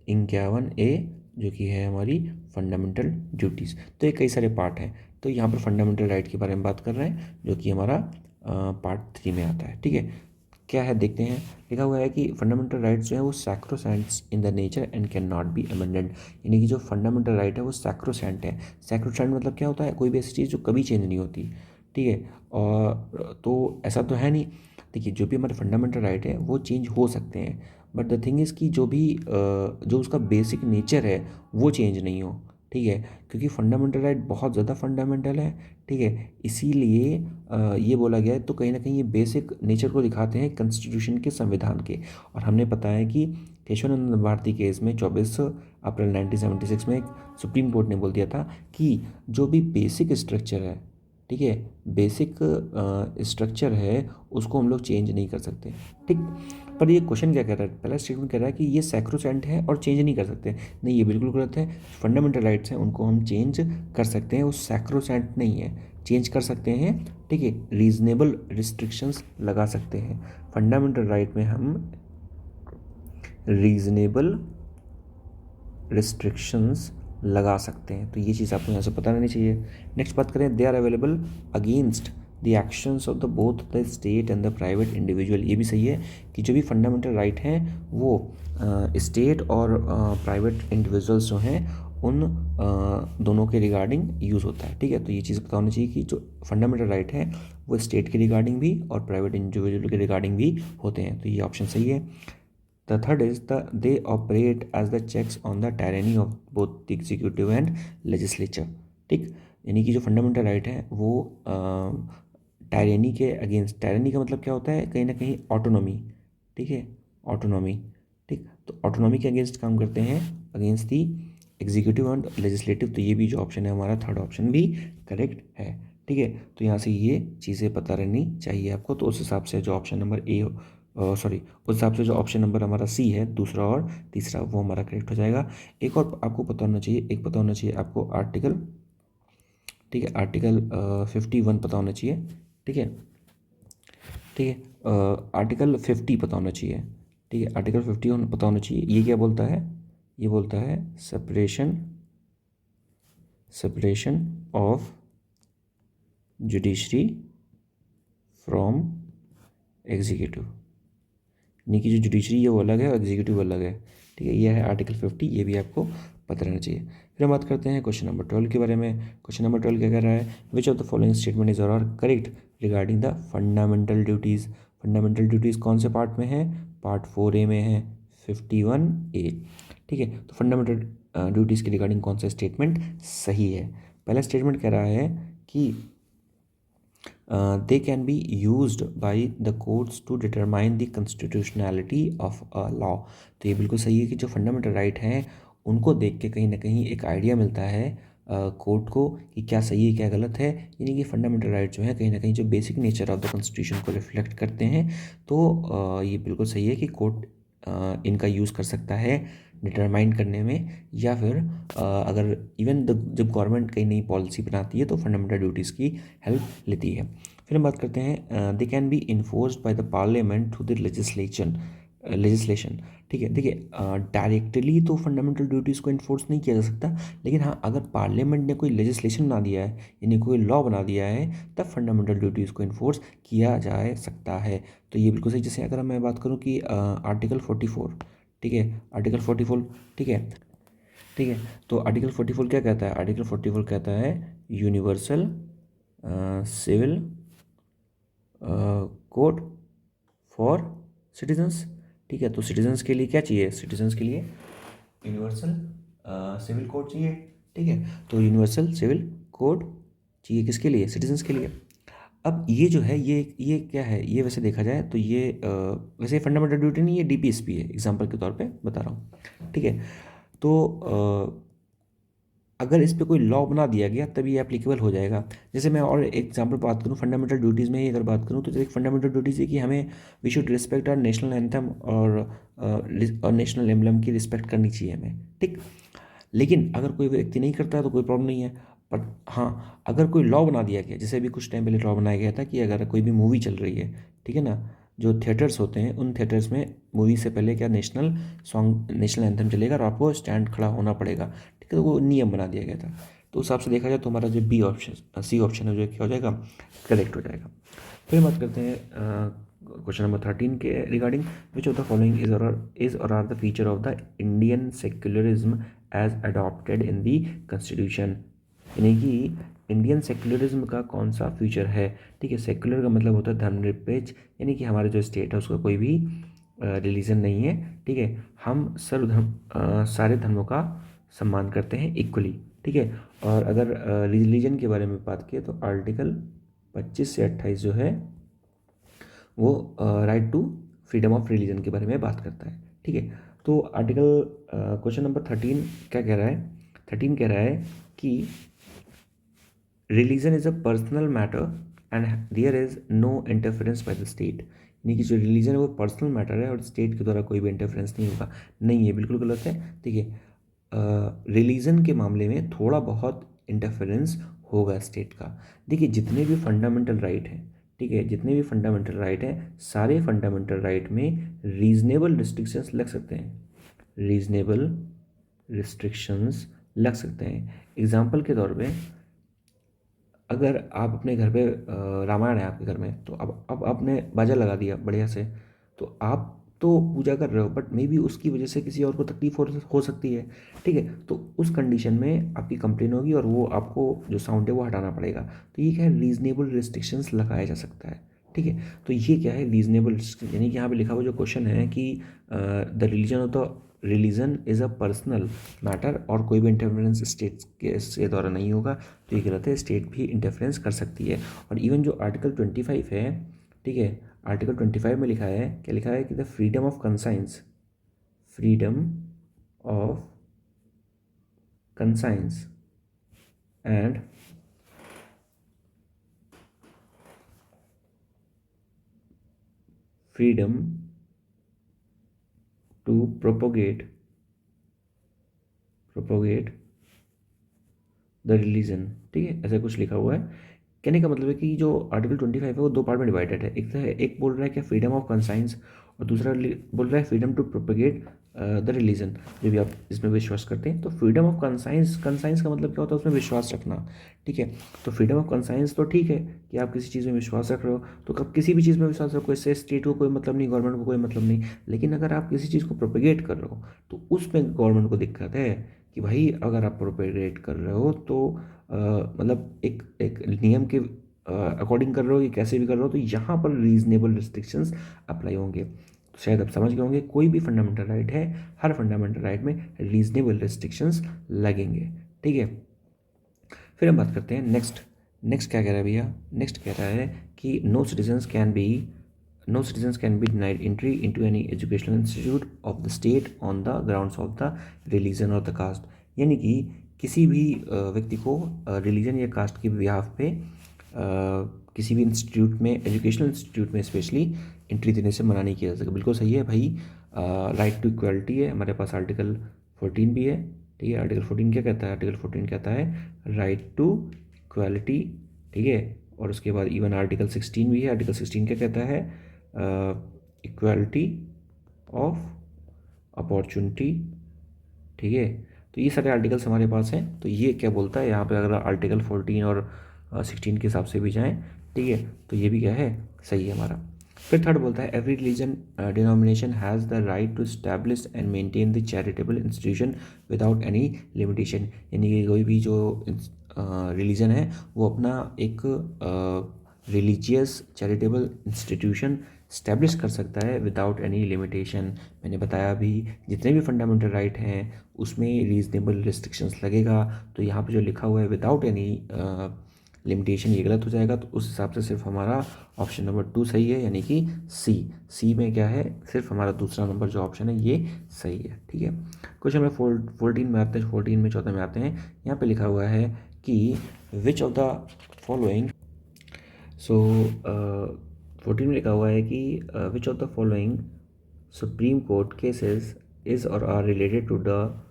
51A जो कि है हमारी फंडामेंटल ड्यूटीज़। तो ये कई सारे पार्ट हैं। तो यहाँ पर फंडामेंटल राइट के बारे में बात कर रहे हैं जो कि हमारा पार्ट 3 में आता है। ठीक है, क्या है देखते हैं। लिखा हुआ है कि फंडामेंटल राइट्स जो है वो sacrosancts in the nature and can not be amended, यानी कि जो फंडामेंटल राइट है वो सैक्रोसेंट है। सैक्रोसेंट मतलब क्या होता है, कोई भी ऐसी चीज़ जो कभी चेंज नहीं होती। ठीक है, और तो ऐसा तो है नहीं। देखिए जो भी हमारे फंडामेंटल राइट है वो चेंज हो सकते हैं, बट द थिंग इज़ कि जो उसका बेसिक नेचर है वो चेंज नहीं हो। ठीक है, क्योंकि फंडामेंटल राइट बहुत ज़्यादा फंडामेंटल है। ठीक है, इसीलिए ये बोला गया है। तो कहीं ना कहीं ये बेसिक नेचर को दिखाते हैं कॉन्स्टिट्यूशन के, संविधान के। और हमने पता है कि केशवानंद भारती केस में 24 अप्रैल 1976 में एक सुप्रीम कोर्ट ने बोल दिया था कि जो भी बेसिक स्ट्रक्चर है, ठीक है, बेसिक स्ट्रक्चर है उसको हम लोग चेंज नहीं कर सकते। ठीक, पर ये क्वेश्चन क्या कह रहा है, पहला स्टेटमेंट कह रहा है कि ये सैक्रोसेंट है और चेंज नहीं कर सकते। नहीं, ये बिल्कुल गलत है। फंडामेंटल राइट्स हैं उनको हम चेंज कर सकते हैं, वो सैक्रोसेंट नहीं है, चेंज कर सकते हैं। ठीक है, रीजनेबल रिस्ट्रिक्शंस लगा सकते हैं। फंडामेंटल राइट में हम रीजनेबल रिस्ट्रिक्शंस लगा सकते हैं। तो ये चीज़ आपको यहाँ से पता रहनी चाहिए। नेक्स्ट बात करें, they are available against the actions of the both the state and the private individual. ये भी सही है कि जो भी फंडामेंटल राइट हैं वो स्टेट और प्राइवेट इंडिविजुअल्स जो हैं उन दोनों के रिगार्डिंग यूज़ होता है। ठीक है, तो ये चीज़ पता होनी चाहिए कि जो फंडामेंटल राइट है वो स्टेट के रिगार्डिंग भी और प्राइवेट इंडिविजुअल के रिगार्डिंग भी होते हैं। तो ये ऑप्शन सही है। The third is they operate as the checks on the tyranny of both the executive and legislature. ठीक, यानी कि जो फंडामेंटल राइट है वो टायरनी के अगेंस्ट, टायरनी का मतलब क्या होता है, कहीं ना कहीं ऑटोनॉमी। ठीक है, ऑटोनॉमी। ठीक, तो ऑटोनॉमी के अगेंस्ट काम करते हैं, against the executive and legislative. तो ये भी जो ऑप्शन है हमारा थर्ड ऑप्शन भी करेक्ट है। ठीक है, तो यहाँ से ये चीज़ें पता रहनी चाहिए आपको। तो उस हिसाब से जो ऑप्शन नंबर ए, सॉरी, उस हिसाब से जो ऑप्शन नंबर हमारा सी है, दूसरा और तीसरा, वो हमारा करेक्ट हो जाएगा। एक और आपको पता होना चाहिए, एक पता होना चाहिए आपको आर्टिकल, ठीक है, आर्टिकल 51 पता होना चाहिए। ठीक है, ठीक है, आर्टिकल 50 पता होना चाहिए। ठीक है, आर्टिकल 50 पता होना चाहिए। ये क्या बोलता है, ये बोलता है separation, separation of judiciary from executive, यानी कि जो जुडिशरी है वो अलग है और एग्जीक्यूटिव अलग है। ठीक है, ये है आर्टिकल 50, ये भी आपको पता रहना चाहिए। फिर हम बात करते हैं क्वेश्चन नंबर 12 के बारे में। क्वेश्चन नंबर 12 क्या कह रहा है, which of the following statement is are correct regarding the fundamental duties. Fundamental duties कौन से पार्ट में है, पार्ट 4A में है, 51A। ठीक है, तो फंडामेंटल ड्यूटीज़ के रिगार्डिंग कौन सा स्टेटमेंट सही है। पहला स्टेटमेंट कह रहा है कि they can be used by the courts to determine the constitutionality of a law। तो ये बिल्कुल सही है कि जो फंडामेंटल राइट हैं उनको देख के कहीं ना कहीं एक आइडिया मिलता है कोर्ट को कि क्या सही है क्या गलत है। यानी कि फंडामेंटल राइट जो है कहीं ना कहीं जो basic nature of the constitution को रिफ्लेक्ट करते हैं। तो ये बिल्कुल सही है कि कोर्ट इनका यूज़ कर सकता है डिटरमाइन करने में, या फिर अगर इवन जब गवर्नमेंट कहीं नई पॉलिसी बनाती है तो फंडामेंटल ड्यूटीज़ की हेल्प लेती है। फिर हम बात करते हैं, they can be enforced by the parliament through the legislation. ठीक है, देखिए डायरेक्टली तो फंडामेंटल ड्यूटीज़ को इन्फोर्स नहीं किया जा सकता, लेकिन हाँ अगर पार्लियामेंट ने कोई लेजिस्लेशन बना दिया है, यानी कोई लॉ बना दिया है, तब फंडामेंटल ड्यूटीज़ को इन्फोर्स किया जा सकता है। तो ये बिल्कुल सही। जैसे अगर मैं बात करूँ कि आर्टिकल 44, ठीक है, आर्टिकल 44, ठीक है, ठीक है, तो आर्टिकल 44 क्या कहता है, आर्टिकल 44 कहता है universal civil code for citizens. ठीक है, तो सिटीजन्स के लिए क्या चाहिए, सिटीजन्स के लिए यूनिवर्सल सिविल कोड चाहिए। ठीक है, तो यूनिवर्सल सिविल कोड चाहिए किसके लिए, सिटीजन्स के लिए। अब ये जो है ये क्या है, ये वैसे देखा जाए तो ये वैसे फंडामेंटल ड्यूटी नहीं, ये डीपीएसपी है, एग्जांपल के तौर पे बता रहा हूँ। ठीक है, तो अगर इस पे कोई लॉ बना दिया गया तब ये एप्लीकेबल हो जाएगा। जैसे मैं और एग्जांपल बात करूँ फंडामेंटल ड्यूटीज़ में ही अगर बात करूँ, तो जैसे फंडामेंटल ड्यूटीज़ है कि हमें we should respect our national anthem और नेशनल एम्बलम की रिस्पेक्ट करनी चाहिए हमें। ठीक, लेकिन अगर कोई व्यक्ति नहीं करता तो कोई प्रॉब्लम नहीं है। पर हाँ अगर कोई लॉ बना दिया गया, जैसे अभी कुछ टाइम पहले लॉ बनाया गया था कि अगर कोई भी मूवी चल रही है, ठीक है ना, जो थिएटर्स होते हैं उन थिएटर्स में मूवी से पहले क्या नेशनल सॉन्ग, नेशनल एंथम चलेगा और आपको स्टैंड खड़ा होना पड़ेगा। ठीक है, तो वो नियम बना दिया गया था। तो उस हिसाब से देखा जाए तो हमारा जो बी ऑप्शन, सी ऑप्शन है जो क्या हो जाएगा, करेक्ट हो जाएगा। फिर बात करते हैं क्वेश्चन नंबर 13 के regarding, which of the following is or are the feature of the Indian secularism as adopted in the constitution. यानी कि इंडियन सेक्युलरिज्म का कौन सा फीचर है। ठीक है, सेक्युलर का मतलब होता है धर्मनिरपेक्ष, यानी कि हमारे जो स्टेट है उसका कोई भी रिलीजन नहीं है। ठीक है, हम सर्वधर्म सारे धर्मों का सम्मान करते हैं इक्वली। ठीक है, और अगर रिलीजन के बारे में बात किए तो आर्टिकल 25 से 28 जो है वो right to freedom of religion के बारे में बात करता है। ठीक है, तो आर्टिकल क्वेश्चन नंबर 13 क्या कह रहा है, 13 कह रहा है कि religion is a personal matter and there is no interference by the state. यानी कि जो रिलीजन है वो पर्सनल मैटर है और स्टेट के द्वारा कोई भी इंटरफेरेंस नहीं होगा। नहीं, ये बिल्कुल गलत है। ठीक है, रिलीजन के मामले में थोड़ा बहुत इंटरफेरेंस होगा स्टेट का। देखिए जितने भी फंडामेंटल राइट हैं, ठीक है, जितने भी फंडामेंटल राइट हैं, सारे फंडामेंटल राइट में रीजनेबल रिस्ट्रिक्शंस लग सकते हैं, रीजनेबल रिस्ट्रिक्शंस लग सकते हैं। एग्जाम्पल के तौर पे अगर आप अपने घर पे रामायण है आपके घर में, तो अब आपने बाजा लगा दिया बढ़िया से, तो आप तो पूजा कर रहे हो, बट मे बी उसकी वजह से किसी और को तकलीफ हो सकती है। ठीक है, तो उस कंडीशन में आपकी कंप्लेन होगी और वो आपको जो साउंड है वो हटाना पड़ेगा। तो ये क्या है, रीजनेबल रिस्ट्रिक्शंस लगाया जा सकता है। ठीक है, तो ये क्या है रीजनेबल, यानी कि यहाँ पे लिखा हुआ जो क्वेश्चन है कि the religion of the religion is a personal matter, और कोई भी इंटरफेरेंस स्टेट के द्वारा नहीं होगा, तो ये गलत है। स्टेट भी इंटरफेरेंस कर सकती है। और इवन जो आर्टिकल 25 है, ठीक है, आर्टिकल 25 में लिखा है, क्या लिखा है कि the freedom of conscience, freedom of conscience and freedom to propagate the religion, ठीक है, ऐसा कुछ लिखा हुआ है। कहने का मतलब है कि जो आर्टिकल 25 है वो दो पार्ट में डिवाइडेड है। एक तो है, एक बोल रहा है कि फ्रीडम ऑफ कंसाइंस, और दूसरा बोल रहा है freedom to propagate the religion, जो भी आप इसमें विश्वास करते हैं। तो फ्रीडम ऑफ कंसाइंस, कंसाइंस का मतलब क्या होता है, उसमें विश्वास रखना। ठीक है, तो फ्रीडम ऑफ कंसाइंस तो ठीक है कि आप किसी चीज़ में विश्वास रख रहे हो, तो कब किसी भी चीज़ में विश्वास रखो, इससे स्टेट को कोई मतलब नहीं, गवर्नमेंट को कोई मतलब नहीं। लेकिन अगर आप किसी चीज़ को प्रोपेगेट कर रहे हो, तो उसमें गवर्नमेंट को दिक्कत है कि भाई अगर आप प्रोपेगेट कर रहे हो तो मतलब एक एक नियम के अकॉर्डिंग कर रहे हो, कि कैसे भी कर रहे हो, तो यहाँ पर रीजनेबल रिस्ट्रिक्शंस अप्लाई होंगे। तो शायद आप समझ गए होंगे, कोई भी फंडामेंटल राइट है, हर फंडामेंटल राइट में रीजनेबल रिस्ट्रिक्शंस लगेंगे। ठीक है, फिर हम बात करते हैं नेक्स्ट। नेक्स्ट क्या कह रहा है भैया, नेक्स्ट कह रहा है कि no citizens can be denied entry into any educational institute of the state on the grounds of the religion or the caste। यानी कि किसी भी व्यक्ति को रिलीजन या कास्ट के बिहाफ पे किसी भी इंस्टीट्यूट में, एजुकेशनल इंस्टीट्यूट में स्पेशली, एंट्री देने से मना नहीं किया जा सके। बिल्कुल सही है भाई। राइट टू इक्वलिटी है हमारे पास, आर्टिकल 14 भी है। ठीक है, आर्टिकल 14 क्या कहता है, आर्टिकल 14 कहता है राइट टू इक्वालिटी। ठीक है, और उसके बाद इवन आर्टिकल 16 भी है। आर्टिकल 16 क्या कहता है, इक्वालिटी ऑफ अपॉर्चुनिटी। ठीक है, तो ये सारे आर्टिकल्स हमारे पास हैं। तो ये क्या बोलता है यहाँ पे, अगर आर्टिकल 14 और 16 के हिसाब से भी जाएँ, ठीक है, तो ये भी क्या है, सही है हमारा। फिर थर्ड बोलता है every religion denomination has the right to establish and maintain the charitable institution without any limitation. यानी कि कोई भी जो रिलीजन है वो अपना एक रिलीजियस चैरिटेबल इंस्टीट्यूशन स्टैब्लिश कर सकता है विदाउट एनी लिमिटेशन। मैंने बताया भी, जितने भी फंडामेंटल राइट हैं उसमें रीजनेबल रिस्ट्रिक्शंस लगेगा। तो यहाँ पे जो लिखा हुआ है विदाउट एनी लिमिटेशन, ये गलत हो जाएगा। तो उस हिसाब से सिर्फ हमारा ऑप्शन नंबर 2 सही है, यानी कि सी। सी में क्या है, सिर्फ हमारा दूसरा नंबर जो ऑप्शन है ये सही है। ठीक है, क्वेश्चन नंबर 14 में आते हैं, 14 में 14 में आते हैं। यहाँ पे लिखा हुआ है कि which of the following, so 14 में लिखा हुआ है कि which of the following Supreme Court cases is or are related to the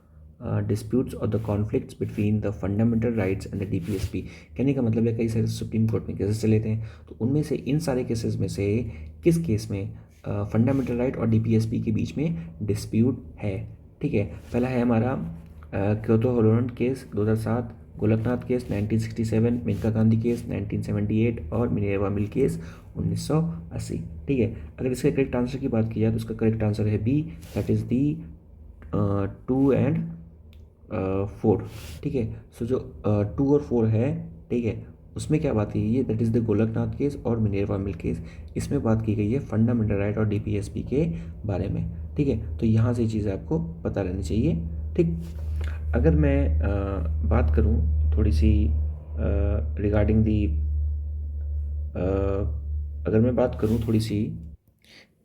disputes or the conflicts between the fundamental rights and the DPSP. कहने का मतलब है कई सारे सुप्रीम कोर्ट में केसेस चले थे, तो उनमें से इन सारे केसेस में से किस केस में फंडामेंटल राइट और डीपीएसपी के बीच में डिस्प्यूट है। ठीक है, पहला है हमारा Kihoto Hollohan case 2007, Golaknath case 1967, Maneka Gandhi case 1978 और मिनेर्वा मिल केस 1980। ठीक है, अगर इसके करेक्ट आंसर की बात की जाए तो इसका करेक्ट आंसर है B, that is the 2 and 4। ठीक है, सो जो 2 और 4 है, ठीक है, उसमें क्या बात की गई है, that is the Golaknath case और मिनेर्वा मिल केस। इसमें बात की गई है फंडामेंटल राइट और डीपीएसपी के बारे में। ठीक है, तो यहाँ से ये चीज़ें आपको पता रहनी चाहिए। ठीक, अगर मैं बात करूँ थोड़ी सी रिगार्डिंग दी, अगर मैं बात करूँ थोड़ी सी,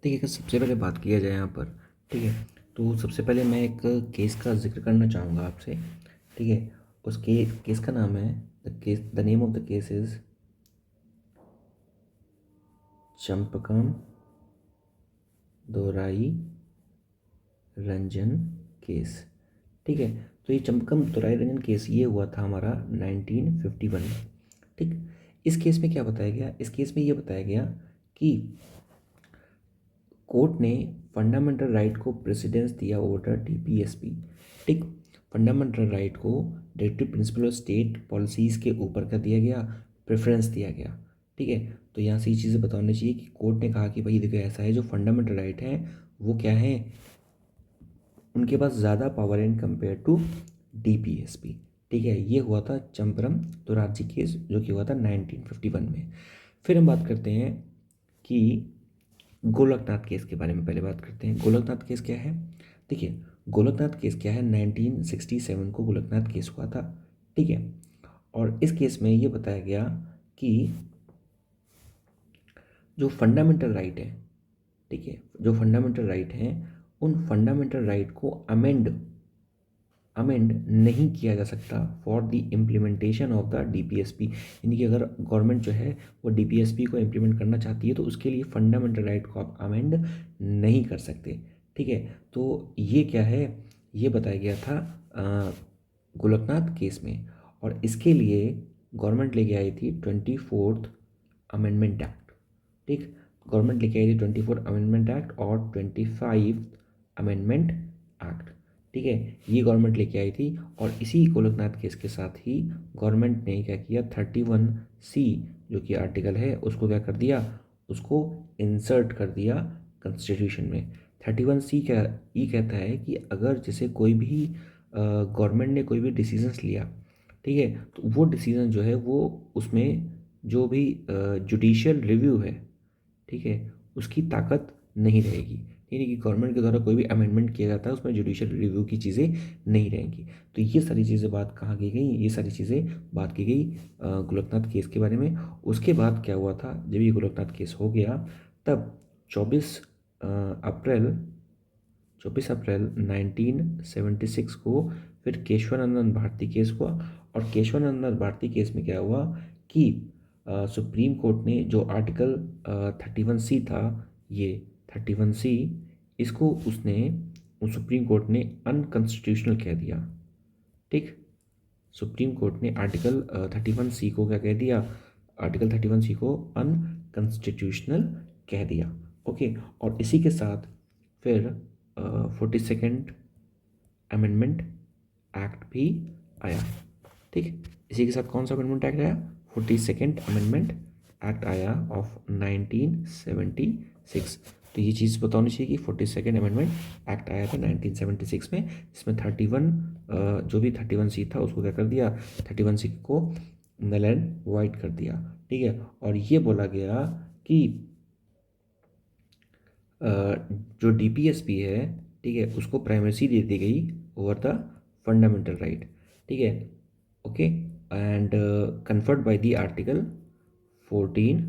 देखिए अगर सबसे पहले बात किया जाए यहाँ पर, ठीक है, तो सबसे पहले मैं एक केस का जिक्र करना चाहूँगा आपसे। ठीक है, उस केस का नाम है, the name of the case is Champakam Dorai Ranjan case. ठीक है, तो ये चंपकम दोराई रंजन केस ये हुआ था हमारा 1951 में। ठीक, इस केस में क्या बताया गया, इस केस में ये बताया गया कि कोर्ट ने फंडामेंटल राइट को प्रेसिडेंस दिया ओवर द डीपीएसपी। ठीक, फंडामेंटल राइट को directive principle of state policies के ऊपर कर दिया गया, प्रेफरेंस दिया गया। ठीक है, तो यहाँ से ये चीज़ें बतानी चाहिए कि कोर्ट ने कहा कि भाई देखो ऐसा है, जो फंडामेंटल राइट है वो क्या है, उनके पास ज़्यादा power and compare to DPSP. ठीक है, ये हुआ था चंपरम दोराबजी केस जो कि हुआ था 1951 में। फिर हम बात करते हैं कि गोलकनाथ केस के बारे में पहले बात करते हैं। गोलकनाथ केस क्या है? देखिए, गोलकनाथ केस क्या है, 1967 को गोलकनाथ केस हुआ था। ठीक है, और इस केस में ये बताया गया कि जो फंडामेंटल राइट है, ठीक है, जो फंडामेंटल राइट हैं उन फंडामेंटल राइट को अमेंड नहीं किया जा सकता for the implementation of the DPSP. यानी कि अगर गवर्नमेंट जो है वो डीपीएसपी को इम्प्लीमेंट करना चाहती है तो उसके लिए फंडामेंटल राइट को आप अमेंड नहीं कर सकते। ठीक है, तो ये क्या है, ये बताया गया था गोलकनाथ केस में, और इसके लिए गवर्नमेंट लेके आई थी 24th अमेंडमेंट एक्ट। ठीक, गवर्नमेंट लेके आई थी 24th अमेंडमेंट एक्ट और 25th अमेंडमेंट एक्ट। ठीक है, ये गवर्नमेंट लेके आई थी, और इसी गोलकनाथ केस के साथ ही गवर्नमेंट ने क्या किया, 31C जो कि आर्टिकल है उसको क्या कर दिया, उसको इंसर्ट कर दिया कॉन्स्टिट्यूशन में। 31C क्या ये कहता है कि अगर जैसे कोई भी गवर्नमेंट ने कोई भी डिसीजंस लिया, ठीक है, तो वो डिसीजन जो है वो उसमें जो भी जुडिशियल रिव्यू है, ठीक है, उसकी ताकत नहीं रहेगी। यानी कि गवर्नमेंट के द्वारा कोई भी अमेंडमेंट किया जाता है उसमें जुडिशियल रिव्यू की चीज़ें नहीं रहेंगी। तो ये सारी चीज़ें बात कहाँ की गई, ये सारी चीज़ें बात की गई गोलकनाथ केस के बारे में। उसके बाद क्या हुआ था, जब ये गोलकनाथ केस हो गया तब 24 अप्रैल 1976 को फिर केशवानंदन भारती केस हुआ। और केशवानंदन भारती केस में क्या हुआ कि सुप्रीम कोर्ट ने जो आर्टिकल 31C था, ये 31C, इसको उसने सुप्रीम कोर्ट ने अनकॉन्स्टिट्यूशनल कह दिया। ठीक, सुप्रीम कोर्ट ने आर्टिकल 31C को क्या कह दिया, आर्टिकल 31C को अनकॉन्स्टिट्यूशनल कह दिया। ओके, और इसी के साथ फिर 42nd अमेंडमेंट एक्ट भी आया। ठीक, इसी के साथ कौन सा अमेंडमेंट एक्ट आया, 42nd अमेंडमेंट एक्ट आया ऑफ 1976। तो ये चीज़ बतानी चाहिए कि 42nd अमेंडमेंट एक्ट आया था 1976 में, जिसमें 31 जो भी 31C था उसको क्या कर दिया, 31C को नल एंड वाइड कर दिया। ठीक है, और ये बोला गया कि जो डीपीएसपी है, ठीक है, उसको प्राइमेसी दे दी गई ओवर द फंडामेंटल राइट। ठीक है, okay, and conferred by the article 14,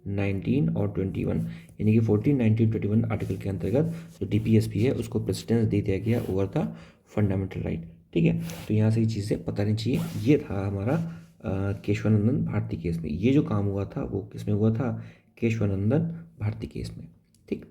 19 और 21। यानी कि 14, 19, 21 आर्टिकल के अंतर्गत जो डीपीएसपी है उसको प्रेसिडेंस दे दिया गया ओवर द फंडामेंटल राइट। ठीक है, तो यहाँ से ये चीज़ें पता नहीं चाहिए। ये था हमारा केशवानंदन भारती केस में। ये जो काम हुआ था वो किस में हुआ था, केशवानंदन भारती केस में। ठीक,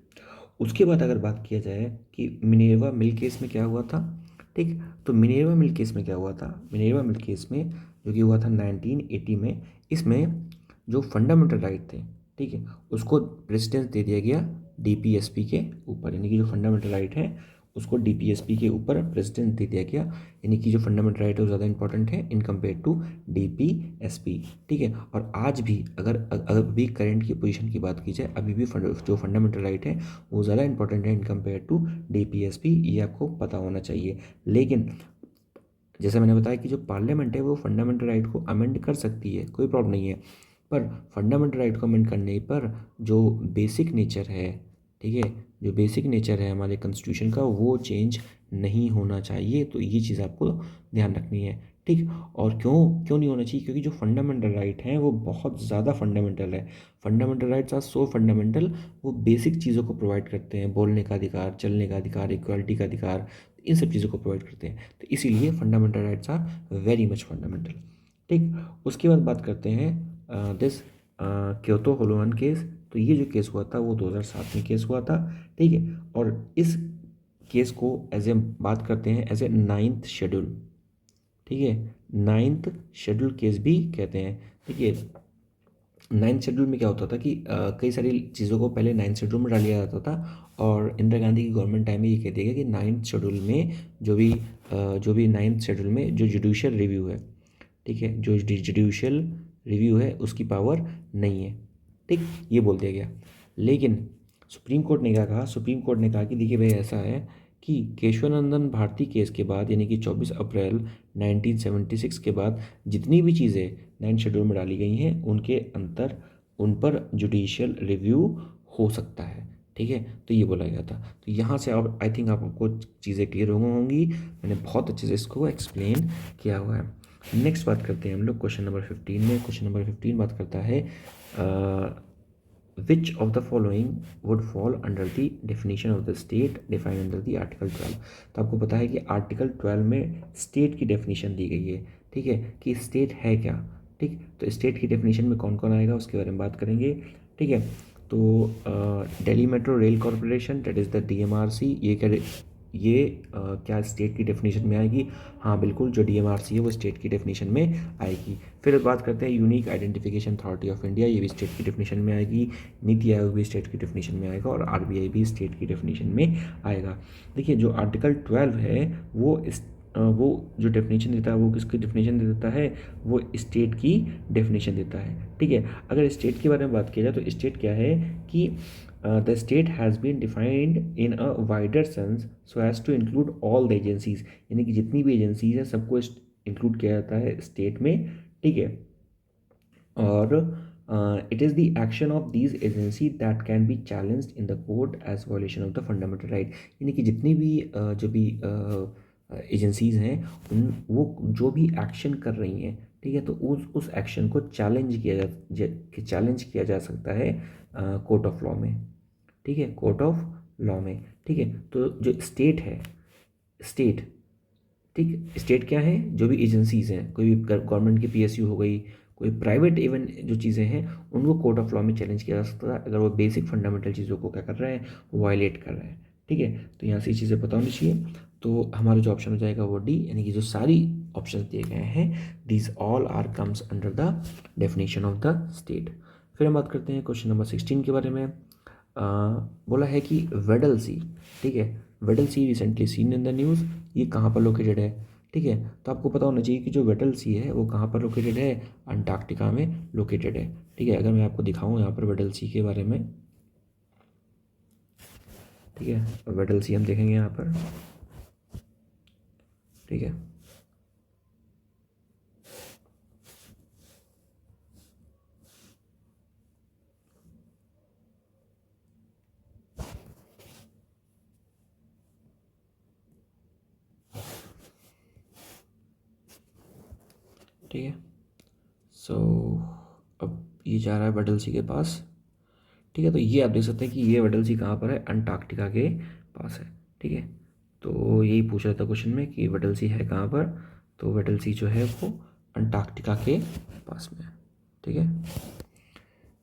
उसके बाद अगर बात किया जाए कि मिनेर्वा मिल केस में क्या हुआ था, ठीक, तो मिनेर्वा मिल केस में क्या हुआ था, मिनेर्वा मिल केस में जो कि हुआ था 1980 में, इसमें जो फंडामेंटल राइट थे, ठीक है, उसको प्रेसिडेंस दे दिया गया डीपीएसपी के ऊपर। यानी कि जो फंडामेंटल राइट है उसको डीपीएसपी के ऊपर प्रेसिडेंस दे दिया गया। यानी कि जो फंडामेंटल राइट है वो ज़्यादा इंपॉर्टेंट है इन कम्पेयर टू डीपीएसपी। ठीक है, और आज भी अगर अगर भी करंट की पोजीशन की बात की जाए, अभी भी जो फंडामेंटल राइट है वो ज़्यादा इंपॉर्टेंट है इन कम्पेयर टू डीपीएसपी, ये आपको पता होना चाहिए। लेकिन जैसे मैंने बताया कि जो पार्लियामेंट है वो फंडामेंटल राइट को अमेंड कर सकती है, कोई प्रॉब्लम नहीं है, पर फंडामेंटल राइट को अमेंड करने पर जो बेसिक नेचर है, ठीक है, जो बेसिक नेचर है हमारे कॉन्स्टिट्यूशन का वो चेंज नहीं होना चाहिए। तो ये चीज़ आपको ध्यान रखनी है। ठीक, और क्यों क्यों नहीं होना चाहिए, क्योंकि जो फंडामेंटल राइट हैं वो बहुत ज़्यादा फंडामेंटल है। Fundamental rights are so fundamental, वो बेसिक चीज़ों को प्रोवाइड करते हैं, बोलने का अधिकार, चलने का अधिकार, इक्वालिटी का अधिकार, इन सब चीज़ों को प्रोवाइड करते हैं। तो इसीलिए fundamental rights are very much fundamental. ठीक, उसके बाद बात करते हैं दिस क्योतो होलोवन केस। तो ये जो केस हुआ था वो 2007 में केस हुआ था। ठीक है, और इस केस को एज ए बात करते हैं एज ए 9th शेड्यूल। ठीक है, 9th शेड्यूल केस भी कहते हैं। ठीक है, नाइन्थ शेड्यूल में क्या होता था कि कई सारी चीज़ों को पहले नाइन्थ शेड्यूल में डाल दिया जाता था, और इंदिरा गांधी की गवर्नमेंट टाइम में ये कह दिया गया कि नाइन्थ शेड्यूल में जो भी नाइन्थ शेड्यूल में जो जुडिशियल रिव्यू है, ठीक है, जो जुडिशियल रिव्यू है उसकी पावर नहीं है, ठीक, ये बोल दिया गया। लेकिन सुप्रीम कोर्ट ने क्या कहा, सुप्रीम कोर्ट ने कहा कि देखिए भाई ऐसा है कि केशवानंदन भारती केस के बाद, यानी कि 24 अप्रैल 1976 के बाद जितनी भी चीज़ें नाइन्थ शेड्यूल में डाली गई हैं उन पर जुडिशियल रिव्यू हो सकता है, ठीक है। तो ये बोला गया था। तो यहाँ से अब आई थिंक आपको चीज़ें क्लियर हो होंगी, मैंने बहुत अच्छे से इसको एक्सप्लेन किया हुआ है। नेक्स्ट बात करते हैं हम लोग क्वेश्चन नंबर 15 में। क्वेश्चन नंबर 15 बात करता है which of the following would fall under the definition of the state defined under the article 12। तो आपको पता है कि आर्टिकल 12 में स्टेट की डेफिनेशन दी गई है, ठीक है, कि स्टेट है क्या, ठीक। तो स्टेट की डेफिनेशन में कौन कौन आएगा उसके बारे में बात करेंगे, ठीक है। तो Delhi metro rail corporation, that is the DMRC, ये क्या स्टेट की डेफिनेशन में आएगी? हाँ बिल्कुल, जो DMRC है वो स्टेट की डेफिनेशन में आएगी। फिर बात करते हैं unique identification authority of India, ये भी स्टेट की डेफिनेशन में आएगी। नीति आयोग भी स्टेट की डेफिनेशन में आएगा, और RBI भी स्टेट की डेफिनेशन में आएगा। देखिए जो आर्टिकल 12 है वो जो डेफिनेशन देता है वो किसकी डेफिनेशन देता है? वो स्टेट की डेफिनेशन देता है, ठीक है। अगर स्टेट के बारे में बात की जाए तो स्टेट क्या है कि the state has been defined in a wider sense so as to include all the agencies, यानी कि जितनी भी एजेंसीज हैं सबको इंक्लूड किया जाता है स्टेट में, ठीक है। और it is the action of these agency that can be challenged in the court as violation of the fundamental right, यानी कि जितनी भी जो भी एजेंसीज हैं वो जो भी एक्शन कर रही हैं, ठीक है, तो उस एक्शन को चैलेंज किया जा सकता है कोर्ट ऑफ लॉ में, ठीक है, कोर्ट ऑफ लॉ में, ठीक है। तो जो स्टेट है, स्टेट, ठीक, स्टेट क्या है? जो भी एजेंसीज हैं, कोई भी गवर्नमेंट की PSU हो गई, कोई प्राइवेट इवन जो चीज़ें हैं उनको कोर्ट ऑफ लॉ में चैलेंज किया जा सकता है अगर वो बेसिक फंडामेंटल चीज़ों को क्या कर रहे हैं, वायलेट कर रहे हैं, ठीक है। तो यहाँ से ये चीज़ें पता होनी चाहिए। तो हमारा जो ऑप्शन हो जाएगा वो D, यानी कि जो सारी ऑप्शन दिए गए हैं these all are comes under the definition of the state. फिर हम बात करते हैं क्वेश्चन नंबर 16 के बारे में। बोला है कि वेडल सी, ठीक है, Weddell Sea recently seen in the news, ये कहाँ पर लोकेटेड है, ठीक है। तो आपको पता होना चाहिए कि जो वेडल सी है वो कहाँ पर लोकेटेड है, अंटार्कटिका में लोकेटेड है, ठीक है। अगर मैं आपको दिखाऊं यहाँ पर वेडल सी के बारे में, ठीक है, वेडल सी हम देखेंगे यहाँ पर, ठीक है। ठीक है, सो अब ये जा रहा है वेडल सी के पास, ठीक है। तो ये आप देख सकते हैं कि ये वेडल सी कहाँ पर है, अंटार्कटिका के पास है, ठीक है। तो यही पूछ रहा था क्वेश्चन में कि वेडल सी है कहाँ पर, तो वेडल सी जो है वो अंटार्कटिका के पास में है, ठीक है।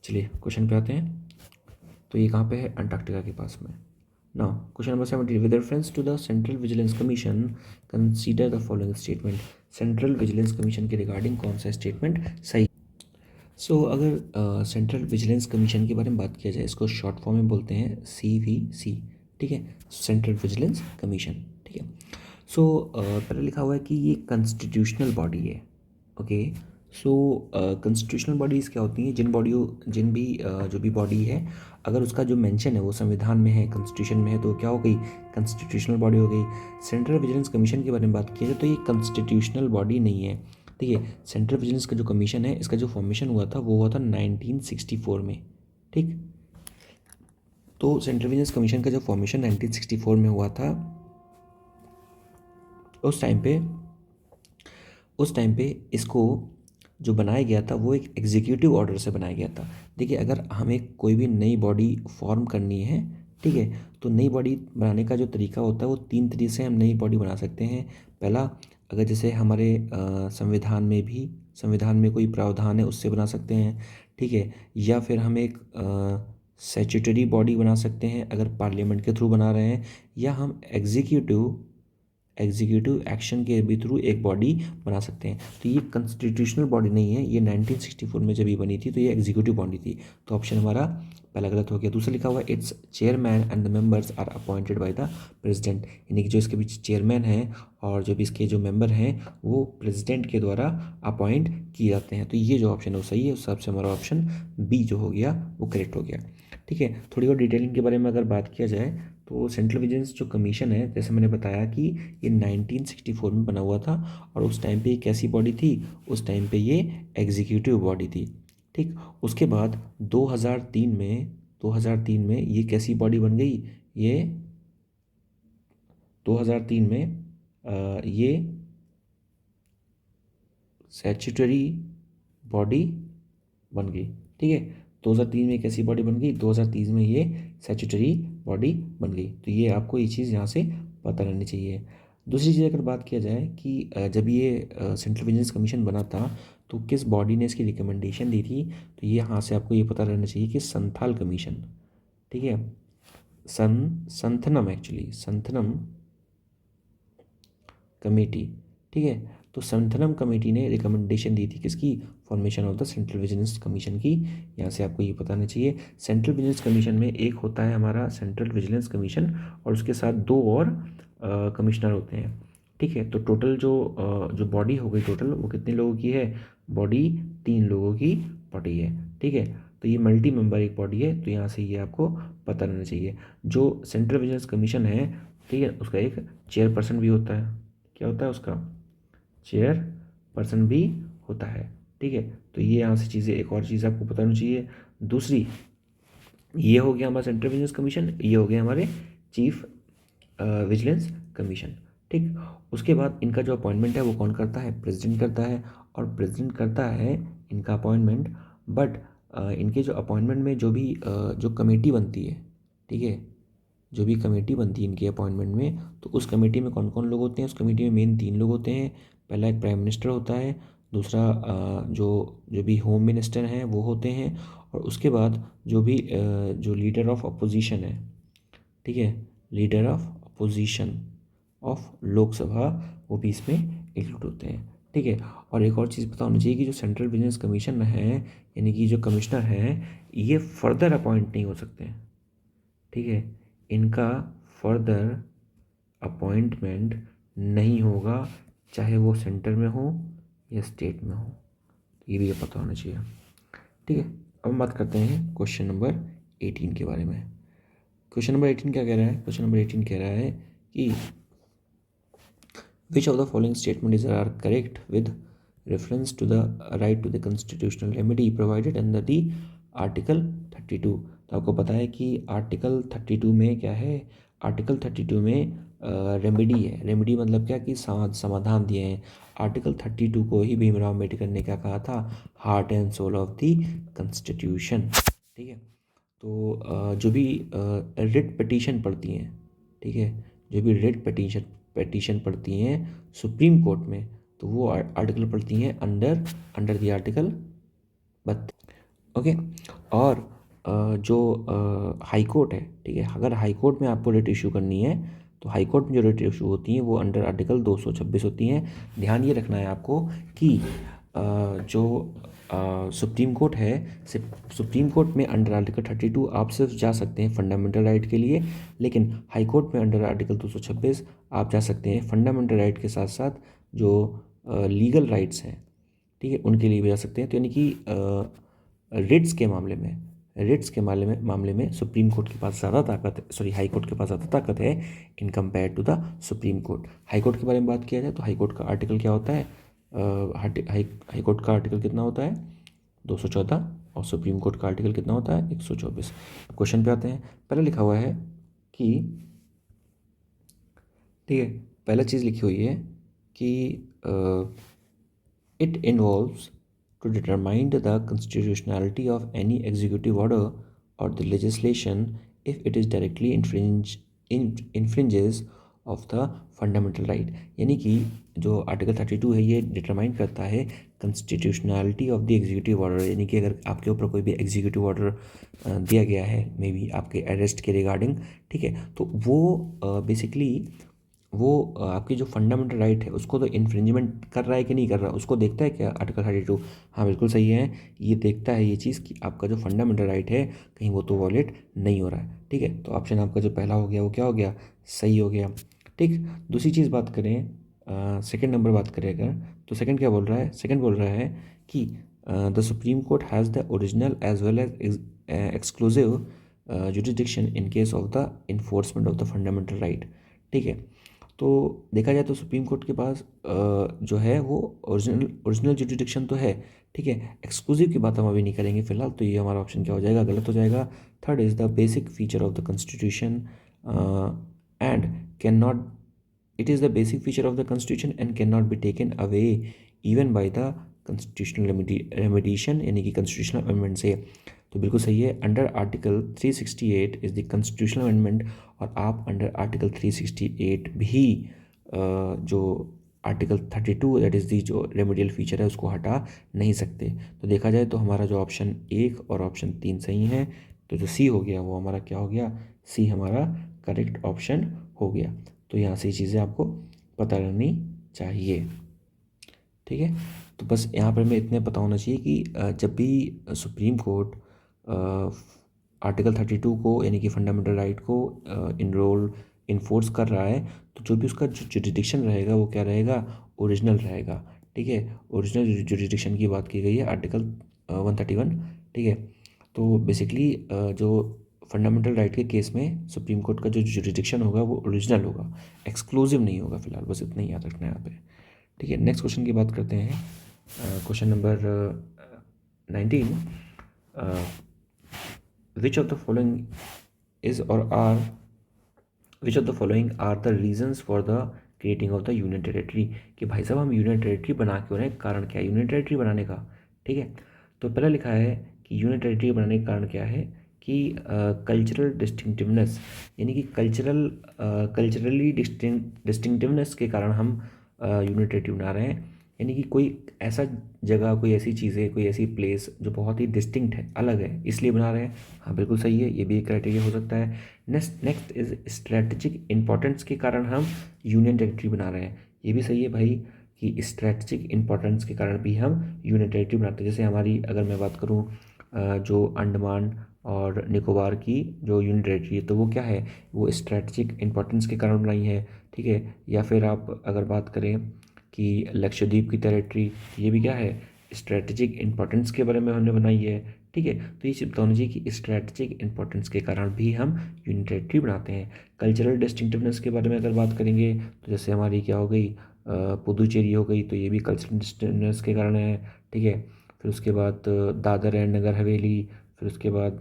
चलिए क्वेश्चन पे आते हैं। तो ये कहाँ पे है, अंटार्कटिका के पास में। Now question number 17, with reference to the central vigilance commission consider the following statement. Central vigilance commission के रिगार्डिंग कौन सा स्टेटमेंट सही? अगर सेंट्रल विजिलेंस कमीशन के बारे में बात किया जाए, इसको शॉर्ट फॉर्म में बोलते हैं CVC, ठीक है, सेंट्रल विजिलेंस कमीशन, ठीक है। पहले लिखा हुआ है कि ये कॉन्स्टिट्यूशनल बॉडी है, ओके। कॉन्स्टिट्यूशनल बॉडीज़ क्या होती हैं? जिन भी जो भी बॉडी है, अगर उसका जो मेंशन है वो संविधान में है, कॉन्स्टिट्यूशन में है, तो क्या हो गई, कॉन्स्टिट्यूशनल बॉडी हो गई। सेंट्रल विजिलेंस कमीशन के बारे में बात की जाए तो ये कॉन्स्टिट्यूशनल बॉडी नहीं है, ठीक है। सेंट्रल विजिलेंस का जो कमीशन है, इसका जो फॉर्मेशन हुआ था वो हुआ था 1964 में, ठीक। तो सेंट्रल विजिलेंस कमीशन का जो फॉर्मेशन 1964 में हुआ था, उस टाइम पे इसको जो बनाया गया था वो एक एग्जीक्यूटिव ऑर्डर से बनाया गया था। देखिए अगर हमें कोई भी नई बॉडी फॉर्म करनी है, ठीक है, तो नई बॉडी बनाने का जो तरीका होता है वो 3 तरीके से हम नई बॉडी बना सकते हैं। पहला, अगर जैसे हमारे संविधान में कोई प्रावधान है उससे बना सकते हैं, ठीक है। या फिर हम एक स्टैट्यूटरी बॉडी बना सकते हैं अगर पार्लियामेंट के थ्रू बना रहे हैं, या हम एग्जीक्यूटिव एक्शन के भी थ्रू एक बॉडी बना सकते हैं। तो ये कॉन्स्टिट्यूशनल बॉडी नहीं है, ये 1964 में जब ये बनी थी तो ये एग्जीक्यूटिव बॉडी थी। तो ऑप्शन हमारा पहला गलत हो गया। दूसरा लिखा हुआ है its chairman and the members are appointed by the president, यानी कि जो इसके बीच चेयरमैन हैं और जो भी इसके जो मेंबर हैं वो प्रेसिडेंट के द्वारा अपॉइंट किए जाते हैं। तो ये जो ऑप्शन है वो सही है, उस हिसाब से हमारा ऑप्शन बी जो हो गया वो करेक्ट हो गया। ठीक है, थोड़ी और डिटेलिंग के बारे में अगर बात किया जाए तो सेंट्रल विजिलेंस जो कमीशन है, जैसे मैंने बताया कि ये 1964 में बना हुआ था और उस टाइम पे ये कैसी बॉडी थी, उस टाइम पे ये एग्जीक्यूटिव बॉडी थी। ठीक, उसके बाद 2003 में ये कैसी बॉडी बन गई, ये 2003 में ये स्टैट्यूटरी बॉडी बन गई। ठीक है, 2003 में कैसी बॉडी बन गई, 2003 में ये स्टैट्यूटरी बॉडी बन गई। तो ये आपको ये चीज़ यहाँ से पता रहनी चाहिए। दूसरी चीज़ अगर बात किया जाए कि जब ये सेंट्रल विजिलेंस कमीशन बना था तो किस बॉडी ने इसकी रिकमेंडेशन दी थी, तो ये यहाँ से आपको ये पता रहना चाहिए कि संथाल कमीशन। ठीक है, संथनम एक्चुअली संथनम कमेटी। ठीक है, तो संथनम कमेटी ने रिकमेंडेशन दी थी किसकी, formation of the central vigilance commission की। यहाँ से आपको ये बताना चाहिए सेंट्रल विजिलेंस कमीशन में एक होता है हमारा सेंट्रल विजिलेंस कमीशन और उसके साथ दो और कमिश्नर होते हैं। ठीक है, तो टोटल जो बॉडी हो गई टोटल वो कितने लोगों की है, बॉडी 3 लोगों की बॉडी है। ठीक है, तो ये मल्टी मेंबर एक बॉडी है, तो यहाँ से ये आपको पता रहना चाहिए। जो सेंट्रल विजिलेंस कमीशन है, ठीक है, उसका एक चेयरपर्सन भी होता है। क्या होता है उसका, चेयर पर्सन भी होता है। ठीक है, तो ये यहाँ से चीज़ें, एक और चीज़ आपको पता होनी चाहिए। दूसरी, ये हो गया हमारा सेंट्रल विजिलेंस कमीशन, ये हो गया हमारे चीफ विजिलेंस कमीशन। ठीक, उसके बाद इनका जो अपॉइंटमेंट है वो कौन करता है, प्रेसिडेंट करता है। और प्रेसिडेंट करता है इनका अपॉइंटमेंट, बट इनके जो अपॉइंटमेंट में जो भी जो कमेटी बनती है, ठीक है, जो भी कमेटी बनती है इनके अपॉइंटमेंट में, तो उस कमेटी में कौन कौन लोग होते हैं, उस कमेटी में मेन 3 लोग होते हैं। पहला एक प्राइम मिनिस्टर होता है, दूसरा जो जो भी होम मिनिस्टर हैं वो होते हैं, और उसके बाद जो भी जो लीडर ऑफ अपोजिशन है, ठीक है, leader of opposition of Lok Sabha, वो भी इसमें इंक्लूड होते हैं। ठीक है, और एक और चीज़ पता होनी चाहिए कि जो सेंट्रल बिजनेस कमीशन है, यानी कि जो कमिश्नर हैं, ये फर्दर अपॉइंट नहीं हो सकते हैं। ठीक है, इनका फर्दर अपॉइंटमेंट नहीं होगा, चाहे वो सेंटर में हो या स्टेट में हो, ये भी ये पता होना चाहिए। ठीक है, अब हम बात करते हैं क्वेश्चन नंबर 18 के बारे में। क्वेश्चन नंबर 18 क्या कह रहा है, क्वेश्चन नंबर 18 कह रहा है कि which of the following statement is are correct with reference to the right to the constitutional remedy provided under the article 32। तो आपको पता है कि आर्टिकल 32 में क्या है, आर्टिकल 32 में रेमेडी है। रेमेडी मतलब क्या कि समाधान दिए हैं। आर्टिकल 32 को ही भीमराव अम्बेडकर ने क्या कहा था, heart and soul of the constitution. ठीक है, तो जो भी रिट पिटीशन पढ़ती हैं, ठीक है, जो भी रिट पिटीशन पढ़ती हैं सुप्रीम कोर्ट में, तो वो आर्टिकल पढ़ती हैं अंडर द आर्टिकल 32। ओके, और जो हाई कोर्ट है, ठीक है, अगर हाई कोर्ट में आपको रिट इशू करनी है तो हाई कोर्ट में जो रिट इशू होती हैं वो अंडर आर्टिकल 226 होती हैं। ध्यान ये रखना है आपको कि जो सुप्रीम कोर्ट है, सुप्रीम कोर्ट में अंडर आर्टिकल 32 आप सिर्फ जा सकते हैं फंडामेंटल राइट के लिए, लेकिन हाई कोर्ट में अंडर आर्टिकल 226 आप जा सकते हैं फंडामेंटल राइट के साथ साथ जो लीगल राइट्स हैं, ठीक है, उनके लिए भी जा सकते हैं। तो यानी कि रिट्स के मामले में सुप्रीम कोर्ट के पास ज़्यादा ताकत है, सॉरी, हाई कोर्ट के पास ज़्यादा ताकत है in compare to the supreme court. High court के बारे में बात किया जाए तो हाई कोर्ट का आर्टिकल क्या होता है, हाई कोर्ट का आर्टिकल कितना होता है, 214, और सुप्रीम कोर्ट का आर्टिकल कितना होता है, 124। क्वेश्चन पे आते हैं। पहले लिखा हुआ है कि, ठीक है, पहला चीज़ लिखी हुई है कि it involves to determine the constitutionality of any executive order or the legislation if it is directly infringes of the fundamental right। यानी कि जो आर्टिकल 32 है ये डिटरमाइन करता है constitutionality of the executive order, यानी कि अगर आपके ऊपर कोई भी एग्जीक्यूटिव ऑर्डर दिया गया है, मे बी आपके अरेस्ट के रिगार्डिंग, ठीक है, तो वो बेसिकली वो आपकी जो फंडामेंटल राइट है उसको तो इन्फ्रिंजमेंट कर रहा है कि नहीं कर रहा, उसको देखता है क्या आर्टिकल 32? हाँ बिल्कुल सही है, ये देखता है ये चीज़ कि आपका जो फंडामेंटल राइट है कहीं वो तो वॉलेट नहीं हो रहा है। ठीक है, तो ऑप्शन आपका जो पहला हो गया वो क्या हो गया, सही हो गया। ठीक, दूसरी चीज़ बात करें, सेकंड नंबर बात करें अगर, तो सेकंड क्या बोल रहा है, सेकंड बोल रहा है कि the supreme court has the original as well as exclusive jurisdiction in case of the enforcement of the fundamental right. ठीक है, तो देखा जाए तो सुप्रीम कोर्ट के पास जो है वो ओरिजिनल ओरिजिनल जुरिडिक्शन तो है। ठीक है, एक्सक्लूसिव की बात हम अभी नहीं करेंगे फिलहाल, तो ये हमारा ऑप्शन क्या हो जाएगा, गलत हो जाएगा। Third is the basic feature of the constitution and can not, it is the basic feature of the constitution and cannot be taken away even by the constitutional remediation यानी कि constitutional amendment से। तो बिल्कुल सही है, under article 368 is the constitutional amendment, और आप under article 368 भी जो आर्टिकल 32 दैट इज़ दी जो रेमेडियल फीचर है उसको हटा नहीं सकते। तो देखा जाए तो हमारा जो ऑप्शन 1 और ऑप्शन 3 सही है, तो जो सी हो गया वो हमारा क्या हो गया, सी हमारा करेक्ट ऑप्शन हो गया। तो यहाँ से ये चीज़ें आपको पता लगनी चाहिए। ठीक है, तो बस यहाँ पर हमें इतने पता होना चाहिए कि जब भी सुप्रीम कोर्ट आर्टिकल 32 को यानी कि फंडामेंटल राइट को इनरोल इन्फोर्स कर रहा है, तो जो भी उसका जो जुरिडिक्शन रहेगा वो क्या रहेगा, ओरिजिनल रहेगा। ठीक है, ओरिजिनल जुरिडिक्शन की बात की गई है आर्टिकल 131। ठीक है, तो बेसिकली जो फंडामेंटल राइट के केस में सुप्रीम कोर्ट का जो जुरिडिक्शन होगा वो ओरिजिनल होगा, एक्सक्लूसिव नहीं होगा। फिलहाल बस इतना ही याद रखना है यहाँ पे। ठीक है, नेक्स्ट क्वेश्चन की बात करते हैं। Question number 19, which of the following is or are which of the following are the reasons for the creating of the union territory, कि भाई साहब हम यूनियन टेरेटरी बना क्यों रहे हैं, कारण क्या है यूनियन टेरेटरी बनाने का। ठीक है, तो पहला लिखा है कि यूनियन टेरेटरी बनाने का कारण क्या है कि कल्चरल डिस्टिंक्टिवनेस, यानी कि कल्चरली डिस्टिंक्टिवनेस के कारण हम यूनियन टेरेटरी बना रहे हैं, यानी कि कोई ऐसा जगह, कोई ऐसी चीज़ें, कोई ऐसी प्लेस जो बहुत ही डिस्टिंक्ट है, अलग है, इसलिए बना रहे हैं। हाँ बिल्कुल सही है, ये भी एक क्राइटेरिया हो सकता है। नेक्स्ट इज स्ट्रेटजिक इंपॉर्टेंस के कारण हम यूनियन टेरिटरी बना रहे हैं, ये भी सही है भाई, कि स्ट्रेटजिक इंपॉर्टेंस के कारण भी हम यूनियन टेरिटरी बनाते हैं। जैसे हमारी अगर मैं बात करूँ जो अंडमान और निकोबार की जो यूनियन टेरिटरी है, तो वो क्या है, वो स्ट्रेटजिक इंपॉर्टेंस के कारण बनाई है। ठीक है, या फिर आप अगर बात करें कि लक्षद्वीप की टेरिटरी, ये भी क्या है, स्ट्रेटजिक इंपॉर्टेंस के बारे में हमने बनाई है। ठीक है, तो ये चीज़ बतानी चाहिए कि स्ट्रेटजिक इंपॉर्टेंस के कारण भी हम यूनियन टेरिटरी बनाते हैं। कल्चरल डिस्टिंक्टिवनेस के बारे में अगर बात करेंगे तो जैसे हमारी क्या हो गई, पुदुचेरी हो गई, तो ये भी कल्चरल डिस्टिंक्टिवनेस के कारण है। ठीक है, फिर उसके बाद दादर एंड नगर हवेली, फिर उसके बाद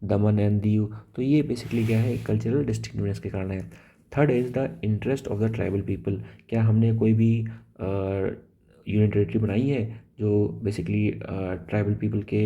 दमन एंड दीव, तो ये बेसिकली क्या है, कल्चरल डिस्टिंक्टिवनेस के कारण है। Third is the interest of the tribal people, क्या हमने कोई भी यूनियन टेरिटरी बनाई है जो बेसिकली ट्राइबल पीपल के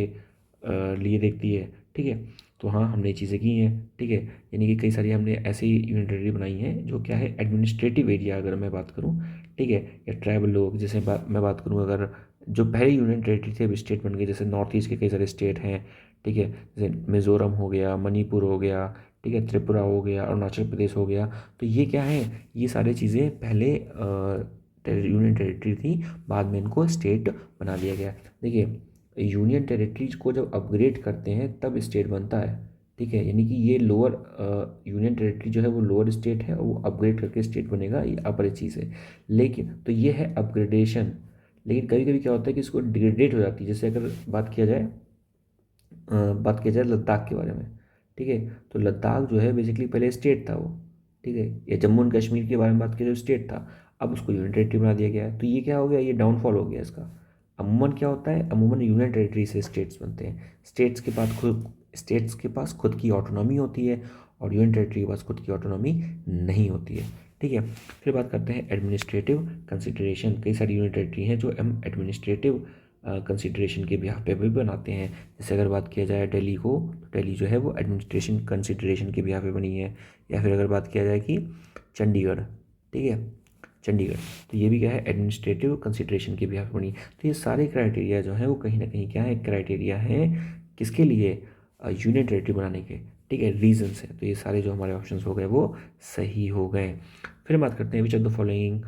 लिए देखती है। ठीक है, तो हाँ हमने ये चीज़ें की हैं। ठीक है, यानी कि कई सारी हमने ऐसी यूनियन टेरिटरी बनाई हैं जो क्या है, एडमिनिस्ट्रेटिव एरिया अगर मैं बात करूँ, ठीक है, या ट्राइबल लोग, जैसे मैं बात करूँ अगर जो पहले यूनियन टेरिटरी थे अभी स्टेट बन गए, जैसे नॉर्थ ईस्ट के कई सारे स्टेट हैं। ठीक है, जैसे मिज़ोरम हो गया, मणिपुर हो गया, ठीक है, त्रिपुरा हो गया, अरुणाचल प्रदेश हो गया, तो ये क्या है, ये सारी चीज़ें पहले यूनियन टेरिटरी थी, बाद में इनको स्टेट बना दिया गया। देखिए यूनियन टेरिटरीज को जब अपग्रेड करते हैं तब स्टेट बनता है। ठीक है, यानी कि ये लोअर यूनियन टेरिटरी जो है वो लोअर स्टेट है, और वो अपग्रेड करके स्टेट बनेगा, ये अपर चीज़ है। लेकिन तो ये है अपग्रेडेशन। लेकिन कभी कभी क्या होता है कि इसको डिग्रेडेट हो जाती है। जैसे अगर बात किया जाए लद्दाख के बारे में। ठीक है, तो लद्दाख जो है बेसिकली पहले स्टेट था वो। ठीक है, या जम्मू एंड कश्मीर के बारे में बात की जाए स्टेट था, अब उसको यूनियन टेरिटरी बना दिया गया है। तो ये क्या हो गया, ये डाउनफॉल हो गया इसका। अमूमन क्या होता है, अमूमन यूनियन टेरिटरी से स्टेट्स बनते हैं। स्टेट्स के पास खुद की ऑटोनॉमी होती है, और यूनियन टेरिटरी के पास खुद की ऑटोनॉमी नहीं होती है। ठीक है, फिर बात करते हैं एडमिनिस्ट्रेटिव कंसिडरेशन। कई सारी यूनियन टेरिटरी हैं जो हम एडमिनिस्ट्रेटिव कंसिडरेशन के बिहाफ पे भी बनाते हैं। जैसे अगर बात किया जाए दिल्ली को, तो दिल्ली जो है वो एडमिनिस्ट्रेशन कंसिडरेशन के बिहाफ पे बनी है। या फिर अगर बात किया जाए कि चंडीगढ़, ठीक है, चंडीगढ़, तो ये भी क्या है, एडमिनिस्ट्रेटिव कंसिडरेशन के बिहाफ पे बनी। तो ये सारे क्राइटेरिया जो हैं वो कहीं ना कहीं क्या है, क्राइटेरिया हैं किसके लिए, यूनियन टेरिटरी बनाने के। ठीक है, रीजंस है। तो ये सारे जो हमारे ऑप्शंस हो गए वो सही हो गए। फिर बात करते हैं which of the following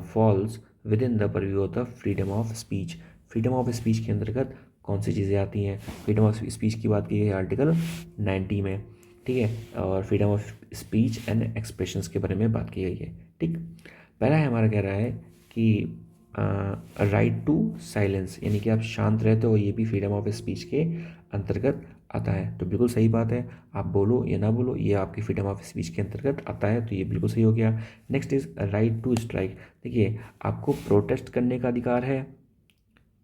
falls within the purview of the freedom of speech. Freedom of speech के अंतर्गत कौन सी चीज़ें आती हैं? फ्रीडम ऑफ स्पीच की बात की है आर्टिकल 90 में, ठीक है, और freedom of speech and expressions के बारे में बात की गई है। ठीक, पहला है हमारा कह रहा है कि राइट टू साइलेंस, यानी कि आप शांत रहते हो, ये भी फ्रीडम ऑफ स्पीच के अंतर्गत आता है। तो बिल्कुल सही बात है, आप बोलो या ना बोलो ये आपकी फ्रीडम ऑफ स्पीच के अंतर्गत आता है, तो ये बिल्कुल सही हो गया। Next is right to strike. देखिए, आपको प्रोटेस्ट करने का अधिकार है,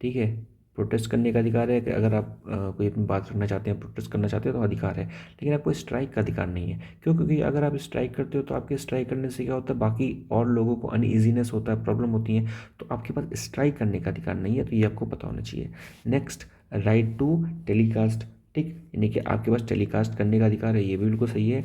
ठीक है, प्रोटेस्ट करने का अधिकार है कि अगर आप कोई अपनी बात रखना चाहते हैं, प्रोटेस्ट करना चाहते हैं तो अधिकार है, लेकिन आपको स्ट्राइक का अधिकार नहीं है। क्यों? क्योंकि अगर आप स्ट्राइक करते हो तो आपके स्ट्राइक करने से क्या होता है, बाकी और लोगों को अनईजीनेस होता है, प्रॉब्लम होती है, तो आपके पास स्ट्राइक करने का अधिकार नहीं है, तो ये आपको पता होना चाहिए। नेक्स्ट, राइट टू टेलीकास्ट, ठीक, यानी कि आपके पास टेलीकास्ट करने का अधिकार है, ये भी बिल्कुल सही है,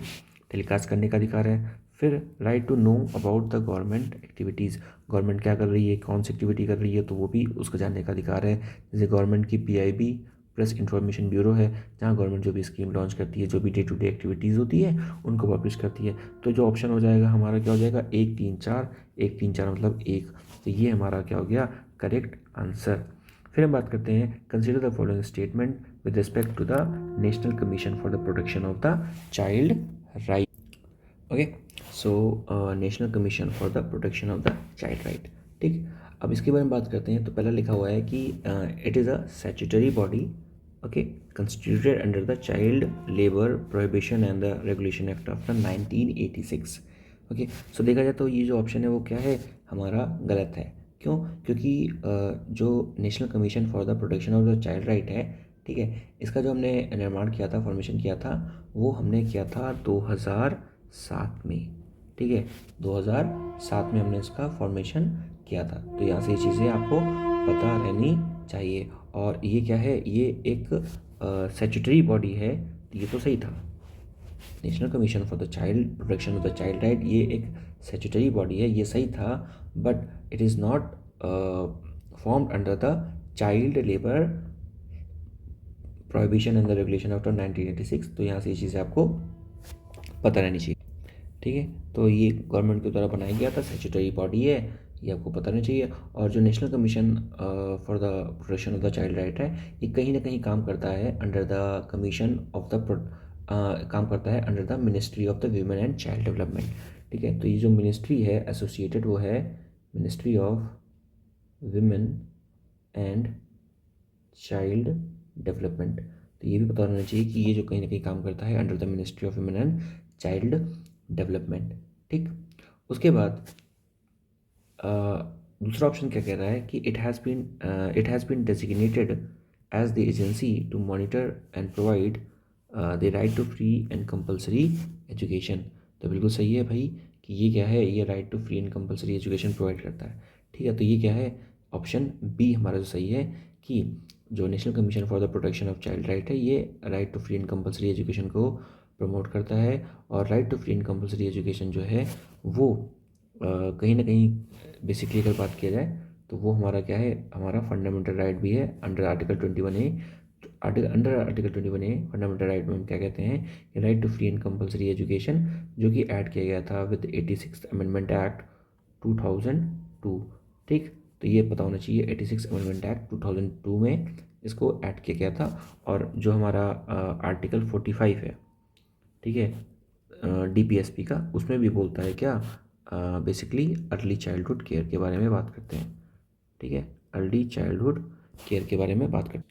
टेलीकास्ट करने का अधिकार है। फिर right to know about the government activities, government क्या कर रही है, कौन सी एक्टिविटी कर रही है, तो वो भी उसको जानने का अधिकार है। जैसे गवर्नमेंट की पीआईबी, प्रेस इंफॉर्मेशन ब्यूरो है, जहाँ गवर्नमेंट जो भी स्कीम लॉन्च करती है, जो भी डे टू डे एक्टिविटीज़ होती है उनको पब्लिश करती है। तो जो ऑप्शन हो जाएगा हमारा क्या हो जाएगा, 1 3 4, 1 3 4 मतलब 1, तो ये हमारा क्या हो गया, करेक्ट आंसर। फिर हम बात करते हैं, consider the following statement with respect to the national commission for the protection of the child right. Okay, so national commission for the protection of the child right. ठीक, अब इसके बारे में बात करते हैं। तो पहला लिखा हुआ है कि it is a statutory body, okay, constituted under the child labour prohibition and the regulation act of the 1986। Okay, so देखा जाए तो ये जो ऑप्शन है वो क्या है, हमारा गलत है। क्यों? क्योंकि जो national commission for the protection of the child right है, ठीक है, इसका जो हमने निर्माण किया था, फॉर्मेशन किया था, वो हमने किया था 2007 में, ठीक है, 2007 में हमने इसका फॉर्मेशन किया था। तो यहाँ से ये चीज़ें आपको पता रहनी चाहिए। और ये क्या है, ये एक स्टैट्यूटरी बॉडी है, तो ये तो सही था, national commission for the child protection of the child right, ये एक स्टैट्यूटरी बॉडी है, ये सही था, but it is not formed under the child labour prohibition and the regulation after 1986। तो यहाँ से ये चीज़ें आपको पता रहनी चाहिए, ठीक है। तो ये गवर्नमेंट के द्वारा बनाया गया था, स्टैट्यूटरी बॉडी है, ये आपको पता नहीं चाहिए। और जो national commission for the protection of the child right है, ये कहीं ना कहीं काम करता है under the commission of the काम करता है under the ministry of the women and child development, ठीक है। तो ये जो मिनिस्ट्री है एसोसिएटेड, वो है ministry of women and child development. तो ये भी पता होना चाहिए कि ये जो कहीं ना कहीं काम करता है under the ministry of women and child development, ठीक। उसके बाद दूसरा ऑप्शन क्या कह रहा है कि it has been designated as the agency to monitor and provide the right to free and compulsory education. तो बिल्कुल सही है भाई कि ये क्या है, ये right to free and compulsory education provide करता है, ठीक है। तो ये क्या है, ऑप्शन बी हमारा जो सही है कि जो national commission for the protection of child right है, ये right to free and compulsory education को प्रमोट करता है। और right to free and compulsory education जो है वो कहीं ना कहीं बेसिकली अगर बात किया जाए तो वो हमारा क्या है, हमारा फंडामेंटल राइट भी है under article 21A। Under article 21A fundamental right में हम क्या कहते हैं कि right to free and compulsory education, जो कि ऐड किया गया था विद 86th अमेंडमेंट एक्ट 2002, ठीक। तो ये पता होना चाहिए, 86 अमेंडमेंट एक्ट 2002 में इसको ऐड किया गया था। और जो हमारा आर्टिकल 45 है, ठीक है, डीपीएसपी का, उसमें भी बोलता है क्या, बेसिकली अर्ली चाइल्डहुड केयर के बारे में बात करते हैं, ठीक है, अर्ली चाइल्डहुड केयर के बारे में बात करते हैं,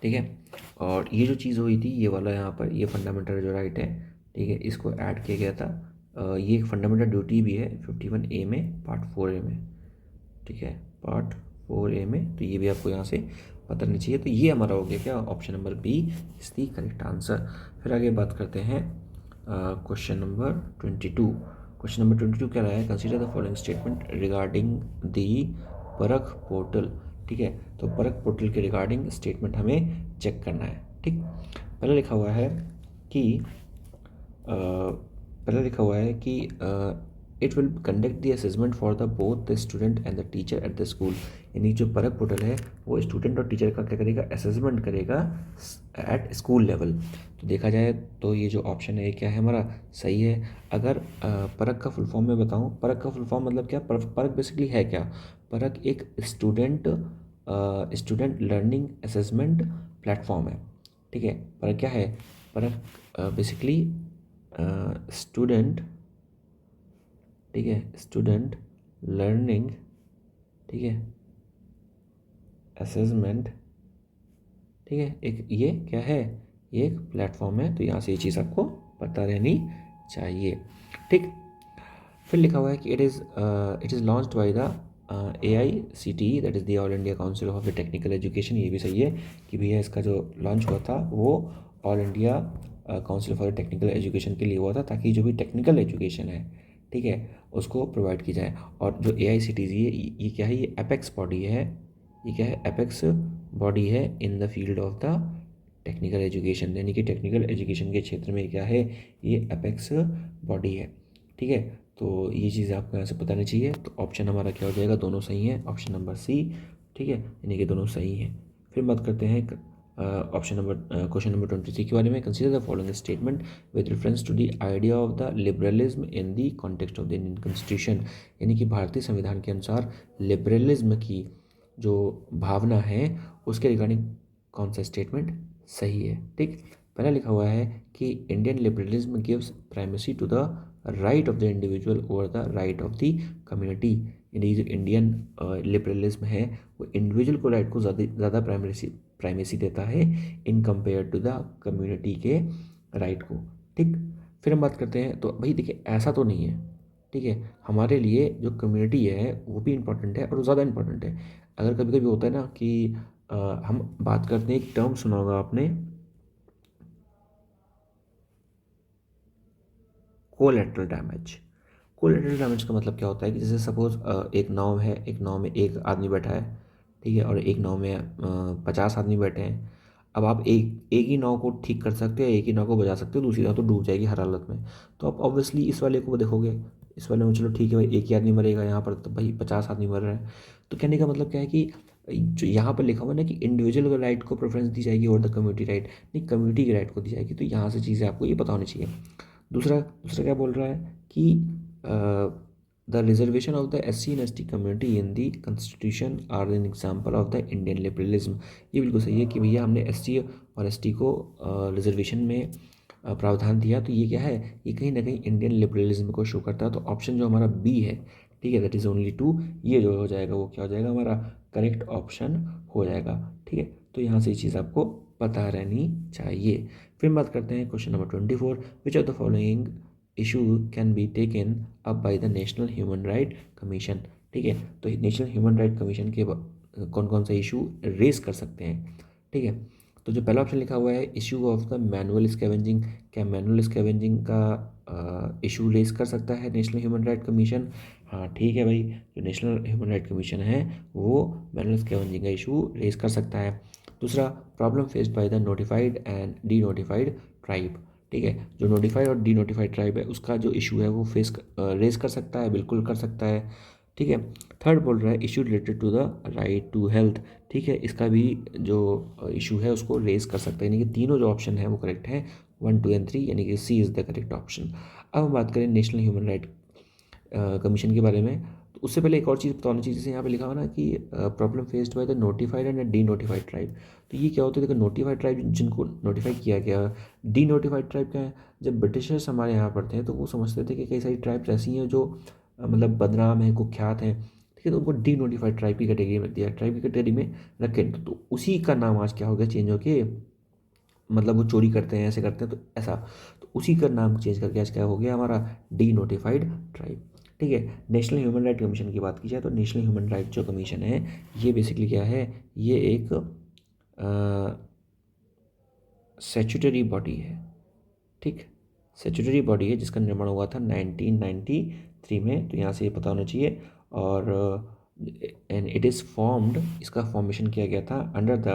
ठीक है। और ये जो चीज़ हुई थी, ये वाला यहाँ पर ये फंडामेंटल जो राइट है, ठीक है, इसको ऐड किया गया था। ये एक फंडामेंटल ड्यूटी भी है 51A में, पार्ट 4A में, ठीक है, पार्ट 4A में। तो ये भी आपको यहाँ से पता नहीं चाहिए। तो ये हमारा हो गया क्या, option number B is the correct answer. फिर आगे बात करते हैं क्वेश्चन नंबर 22। क्वेश्चन नंबर 22 क्या रहा है, consider the following statement regarding the परख पोर्टल, ठीक है। तो परख पोर्टल के रिगार्डिंग स्टेटमेंट हमें चेक करना है, ठीक। पहले लिखा हुआ है कि it will conduct the assessment for the both the student and the teacher at the school. यानी जो परख पोर्टल है वो स्टूडेंट और टीचर का क्या करेगा, असेसमेंट करेगा एट स्कूल लेवल। तो देखा जाए तो ये जो ऑप्शन है क्या है हमारा, सही है। अगर परख का फुल फॉर्म में बताऊँ, परख का फुल फॉर्म मतलब क्या, परख बेसिकली है क्या, परख एक स्टूडेंट लर्निंग असेसमेंट प्लेटफॉर्म है। ठीक है, परख क्या है, परख बेसिकली स्टूडेंट, ठीक है, स्टूडेंट लर्निंग, ठीक है, असेसमेंट, ठीक है, एक ये क्या है, ये एक प्लेटफॉर्म है। तो यहाँ से ये चीज़ आपको पता रहनी चाहिए। ठीक, फिर लिखा हुआ है कि it is launched by the AICTE, that is the all India council of the technical education. ये भी सही है कि भैया इसका जो लॉन्च हुआ था वो all India council for technical education के लिए हुआ था, ताकि जो भी टेक्निकल एजुकेशन है, ठीक है, उसको प्रोवाइड की जाए। और जो AICTE है ये क्या है, ये एपेक्स बॉडी है, ये क्या है, एपेक्स बॉडी है in the field of the technical education, यानी कि टेक्निकल एजुकेशन के क्षेत्र में क्या है, ये एपेक्स बॉडी है। ठीक है, तो ये चीज़ आपको यहाँ से पता नहीं चाहिए। तो ऑप्शन हमारा क्या हो जाएगा, दोनों सही हैं, ऑप्शन नंबर सी। ठीक है, यानी कि दोनों सही हैं। फिर बात करते हैं ऑप्शन नंबर क्वेश्चन नंबर 23 के बारे में। Consider the following statement with reference to the idea of the liberalism in the context of the Indian constitution. यानी कि भारतीय संविधान के अनुसार लिबरलिज्म की जो भावना है उसके रिगार्डिंग कौन सा स्टेटमेंट सही है। ठीक, पहला लिखा हुआ है कि Indian liberalism gives primacy to the right of the individual over the right of the community. यानी जो इंडियन लिबरलिज्म है वो इंडिविजुअल को राइट को ज़्यादा प्राइमेसी देता है in compare to the community के राइट को। ठीक, फिर हम बात करते हैं, तो भाई देखिए ऐसा तो नहीं है, ठीक है, हमारे लिए जो कम्युनिटी है वो भी इम्पोर्टेंट है और ज़्यादा इम्पोर्टेंट है। अगर कभी कभी होता है ना कि हम बात करते हैं, एक टर्म सुना होगा आपने, कोलेटरल डैमेज। कोलेटरल डैमेज का मतलब क्या होता है कि जैसे सपोज एक नाव है, एक नाव में एक आदमी बैठा है, ठीक है, और एक नाव में 50 आदमी बैठे हैं। अब आप एक एक ही नाव को ठीक कर सकते हो, एक ही नाव को बचा सकते हो, दूसरी नाव तो डूब जाएगी हर हालत में। तो आप ऑब्वियसली इस वाले को देखोगे, इस वाले में चलो ठीक है भाई एक ही आदमी मरेगा, यहाँ पर तो भाई 50 आदमी मर रहे हैं। तो कहने का मतलब क्या है कि जो यहाँ पर लिखा हुआ है ना कि इंडिविजुअल राइट को प्रेफरेंस दी जाएगी और द कम्युनिटी राइट, नहीं कम्युनिटी के राइट को दी जाएगी। तो यहाँ से चीज़ें आपको ये पता होनी चाहिए। दूसरा दूसरा क्या बोल रहा है कि the reservation of the SC and ST community in the constitution are an example of the Indian liberalism. ये बिल्कुल सही है कि भैया हमने SC और ST को रिजर्वेशन में प्रावधान दिया, तो ये क्या है, ये कहीं ना कहीं इंडियन लिबरलिज्म को शो करता है। तो ऑप्शन जो हमारा बी है, ठीक है, दैट इज़ ओनली 2, ये जो हो जाएगा वो क्या हो जाएगा, हमारा करेक्ट ऑप्शन हो जाएगा। ठीक है, तो यहाँ से ये चीज़ आपको पता रहनी चाहिए। फिर बात करते हैं question number 24, which of the following issue can be taken up by the national human right commission. ठीक है, तो नेशनल ह्यूमन राइट कमीशन के कौन कौन सा इशू रेज कर सकते हैं। ठीक है, तो जो पहला ऑप्शन लिखा हुआ है issue of the manual scavenging, क्या मैनुअल स्कैवेंजिंग का इशू रेज कर सकता है नेशनल ह्यूमन राइट कमीशन। हाँ ठीक है भाई, जो नेशनल ह्यूमन राइट कमीशन है वो मैनुअल स्कैवेंजिंग का इशू रेज कर सकता है। दूसरा, problem faced by the notified and D notified tribe. ठीक है, जो नोटिफाइड और डी नोटिफाइड ट्राइब है उसका जो इशू है वो रेज कर सकता है, बिल्कुल कर सकता है। ठीक है, थर्ड बोल रहा है issue related to the right to health. ठीक है, इसका भी जो इशू है उसको रेज कर सकता है, यानी कि तीनों जो ऑप्शन है वो करेक्ट है, 1 2 एंड 3, यानी कि सी इज़ द करेक्ट ऑप्शन। अब हम बात करें नेशनल ह्यूमन राइट कमीशन के बारे में, तो उससे पहले एक और चीज़ बताना चाहिए, जैसे यहाँ पे लिखा हुआ ना कि problem faced by the notified and D notified tribe. तो ये क्या होता है, देखो नोटिफाइड ट्राइब जिनको नोटिफाई किया गया, डी नोटिफाइड ट्राइब क्या है, जब ब्रिटिशर्स हमारे यहाँ पर थे तो वो समझते थे कि कई सारी ट्राइब्स ऐसी हैं जो मतलब बदनाम हैं, कुख्यात हैं, ठीक है, तो उनको डी नोटिफाइड ट्राइब की कैटेगरी में रख दिया, ट्राइब की कैटेगरी में रखे। तो उसी का नाम आज क्या हो गया, चेंज होके, मतलब वो चोरी करते हैं, ऐसे करते हैं, तो ऐसा, तो उसी का नाम चेंज करके आज क्या हो गया हमारा, डी नोटिफाइड ट्राइब। ठीक है, नेशनल ह्यूमन राइट कमीशन की बात की जाए तो नेशनल ह्यूमन राइट जो कमीशन है ये बेसिकली क्या है, ये एक स्टैट्यूटरी बॉडी है। ठीक, स्टैट्यूटरी बॉडी है जिसका निर्माण हुआ था 1993 में, तो यहाँ से ये पता होना चाहिए। और एंड इट इज़ फॉर्म्ड, इसका फॉर्मेशन किया गया था under the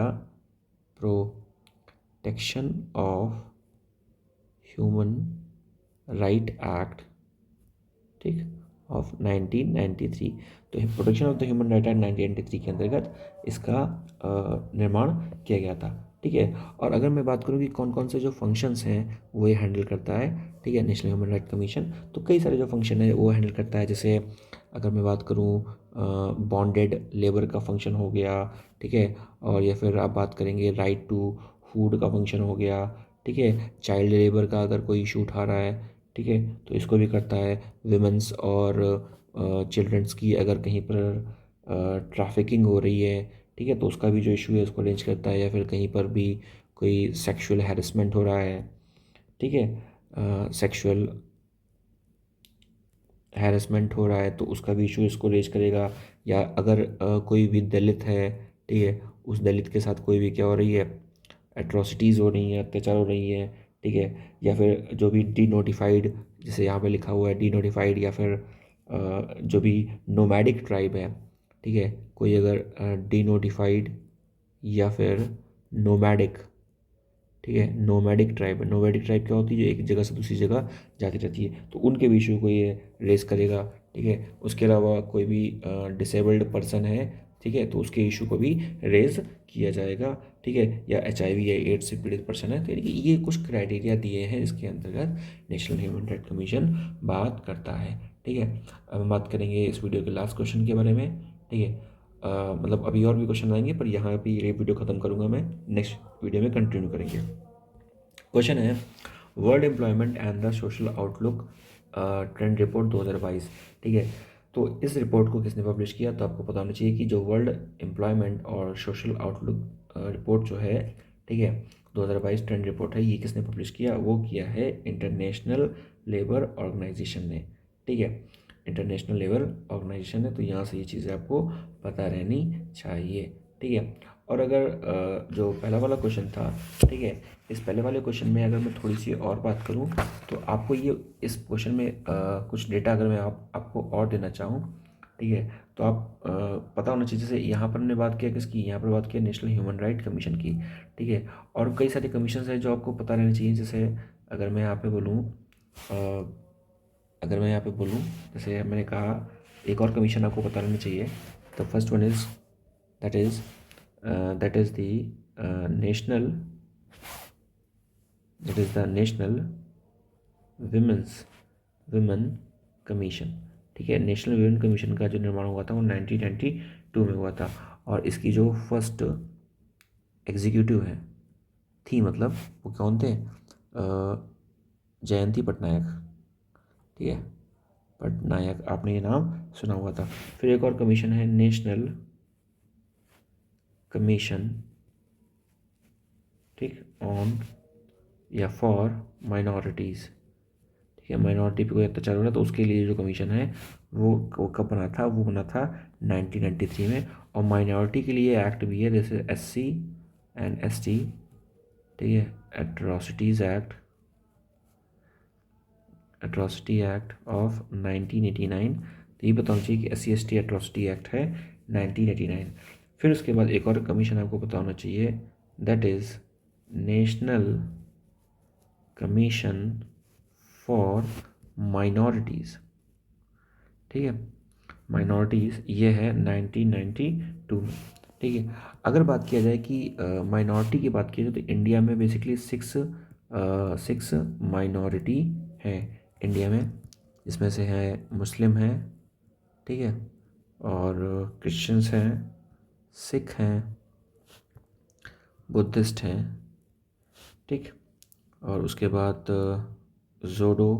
protection of human right act. ठीक, ऑफ 1993। तो protection of the human right act 1993 के अंतर्गत इसका निर्माण किया गया था। ठीक है, और अगर मैं बात करूँ कि कौन कौन से जो फंक्शंस हैं वो ये हैंडल करता है, ठीक है, नेशनल ह्यूमन राइट कमीशन, तो कई सारे जो फंक्शन है वो हैंडल करता है। जैसे अगर मैं बात करूँ बॉन्डेड लेबर का फंक्शन हो गया, ठीक है, और या फिर आप बात करेंगे राइट टू फूड का फंक्शन हो गया, ठीक है, चाइल्ड लेबर का अगर कोई इशू उठा रहा है, ठीक है, तो इसको भी करता है। विमेंस और चिल्ड्रंस की अगर कहीं पर ट्रैफिकिंग हो रही है, ठीक है, तो उसका भी जो इशू है उसको अरेंज करता है। या फिर कहीं पर भी कोई सेक्सुअल हैरेसमेंट हो रहा है, ठीक है, सेक्सुअल हैरेसमेंट हो रहा है तो उसका भी इशू इसको रेज करेगा। या अगर कोई भी दलित है, ठीक है, उस दलित के साथ कोई भी क्या हो रही है, एट्रोसिटीज़ हो रही हैं, अत्याचार हो रही हैं, ठीक है, या फिर जो भी डी नोटिफाइड, जैसे यहाँ पे लिखा हुआ है डी नोटिफाइड, या फिर जो भी नोमैडिक ट्राइब है, ठीक है, कोई अगर डी नोटिफाइड या फिर नोमैडिक, ठीक है, नोमैडिक ट्राइब, नोमैडिक ट्राइब क्या होती है, जो एक जगह से दूसरी जगह जाती रहती है, तो उनके भी इशू को ये रेस करेगा। ठीक है, उसके अलावा कोई भी डिसेबल्ड पर्सन है, ठीक है, तो उसके इशू को भी रेज किया जाएगा। ठीक है, या HIV या एड्स से पीड़ित पर्सन है, तो यानी कि ये कुछ क्राइटेरिया दिए हैं जिसके अंतर्गत नेशनल ह्यूमन राइट कमीशन बात करता है। ठीक है, अब हम बात करेंगे इस वीडियो के लास्ट क्वेश्चन के बारे में। ठीक है, मतलब अभी और भी क्वेश्चन आएंगे पर यहाँ भी ये वीडियो ख़त्म करूँगा मैं, नेक्स्ट वीडियो में कंटिन्यू करेंगे। क्वेश्चन है world employment and the social outlook trend report 2022। ठीक है, तो इस रिपोर्ट को किसने पब्लिश किया, तो आपको पता होना चाहिए कि जो वर्ल्ड एम्प्लॉयमेंट और सोशल आउटलुक रिपोर्ट जो है, ठीक है, 2022 ट्रेंड रिपोर्ट है, ये किसने पब्लिश किया, वो किया है इंटरनेशनल लेबर ऑर्गेनाइजेशन ने। ठीक है, इंटरनेशनल लेबर ऑर्गेनाइजेशन है, तो यहाँ से ये चीज़ें आपको पता रहनी चाहिए। ठीक है, और अगर जो पहला वाला क्वेश्चन था, ठीक है, इस पहले वाले क्वेश्चन में अगर मैं थोड़ी सी और बात करूं तो आपको ये इस क्वेश्चन में कुछ डेटा अगर मैं आपको और देना चाहूँ, ठीक है, तो आप पता होना चाहिए। जैसे यहाँ पर हमने बात किया किसकी, यहाँ पर बात किया नेशनल ह्यूमन राइट कमीशन की। ठीक है, और कई सारे कमीशन हैं जो आपको पता रहने चाहिए। जैसे अगर मैं यहाँ पे बोलूँ अगर मैं यहाँ पे बोलूँ, जैसे मैंने कहा एक और कमीशन आपको पता रहना चाहिए। The first one is that is the national that is the national women commission. ठीक है, नेशनल विमेन कमीशन का जो निर्माण हुआ था वो 1992 में हुआ था, और इसकी जो फर्स्ट एग्जीक्यूटिव है थी, मतलब वो कौन थे, जयंती पटनायक। ठीक है, पटनायक, आपने ये नाम सुना हुआ था। फिर एक और कमीशन है नेशनल कमीशन, ठीक, ऑन या फॉर माइनॉरिटीज़। ठीक है, माइनॉरिटी पे कोई अत्याचार हो रहा है तो उसके लिए जो कमीशन है वो कब बना था, वो बना था 1993 में। और माइनॉरिटी के लिए एक्ट भी है, जैसे SC एंड ST, ठीक है, एट्रॉसिटी एक्ट ऑफ 1989। तो ये बताना चाहिए कि SC ST एट्रॉसिटी एक्ट है 1989। फिर उसके बाद एक और कमीशन आपको पता होना चाहिए, that is national commission for minorities. ठीक है, माइनॉरिटीज़ ये है 1992 में। ठीक है, अगर बात किया जाए कि माइनॉरिटी की बात की जाए तो इंडिया में बेसिकली सिक्स माइनॉरिटी है इंडिया में, जिसमें से है मुस्लिम है, ठीक है, और क्रिश्चियंस हैं, सिख हैं, बुद्धिस्ट हैं, ठीक, और उसके बाद ज़ोरो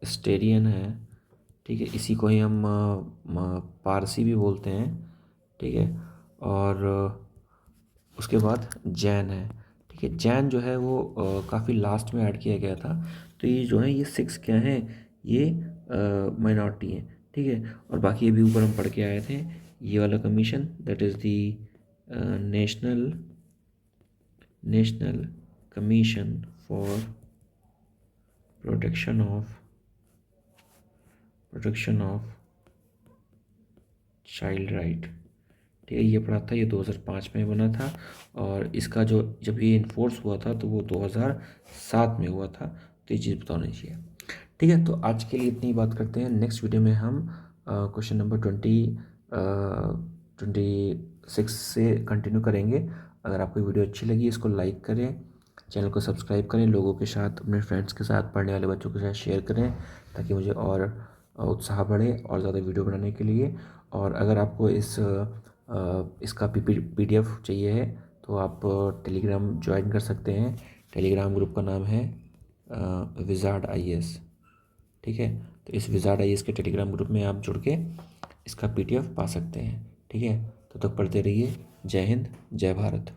स्टेरियन है। ठीक है, इसी को ही हम पारसी भी बोलते हैं। ठीक है, और उसके बाद जैन है। ठीक है, जैन जो है वो काफ़ी लास्ट में ऐड किया गया था। तो ये जो है ये सिक्स क्या हैं, ये माइनॉरिटी हैं। ठीक है, और बाकी अभी ऊपर हम पढ़ के आए थे ये वाला commission, that is the national commission for protection of child right. ठीक है, ये पढ़ा था, ये 2005 में बना था, और इसका जब ये इन्फोर्स हुआ था तो वो 2007 में हुआ था। तो ये चीज़ बतानी चाहिए। ठीक है, तो आज के लिए इतनी ही बात करते हैं। नेक्स्ट वीडियो में हम क्वेश्चन नंबर 26 से कंटिन्यू करेंगे। अगर आपको वीडियो अच्छी लगी इसको लाइक करें, चैनल को सब्सक्राइब करें, लोगों के साथ, अपने फ्रेंड्स के साथ, पढ़ने वाले बच्चों के साथ शेयर करें, ताकि मुझे और उत्साह बढ़े और ज़्यादा वीडियो बनाने के लिए। और अगर आपको इसका PDF चाहिए है तो आप टेलीग्राम ज्वाइन कर सकते हैं। टेलीग्राम ग्रुप का नाम है विज़ार्ड IAS। ठीक है, तो इस विज़ार्ड IAS के टेलीग्राम ग्रुप में आप जुड़ के इसका PDF पा सकते हैं। ठीक है, तो तब पढ़ते रहिए। जय हिंद, जय भारत।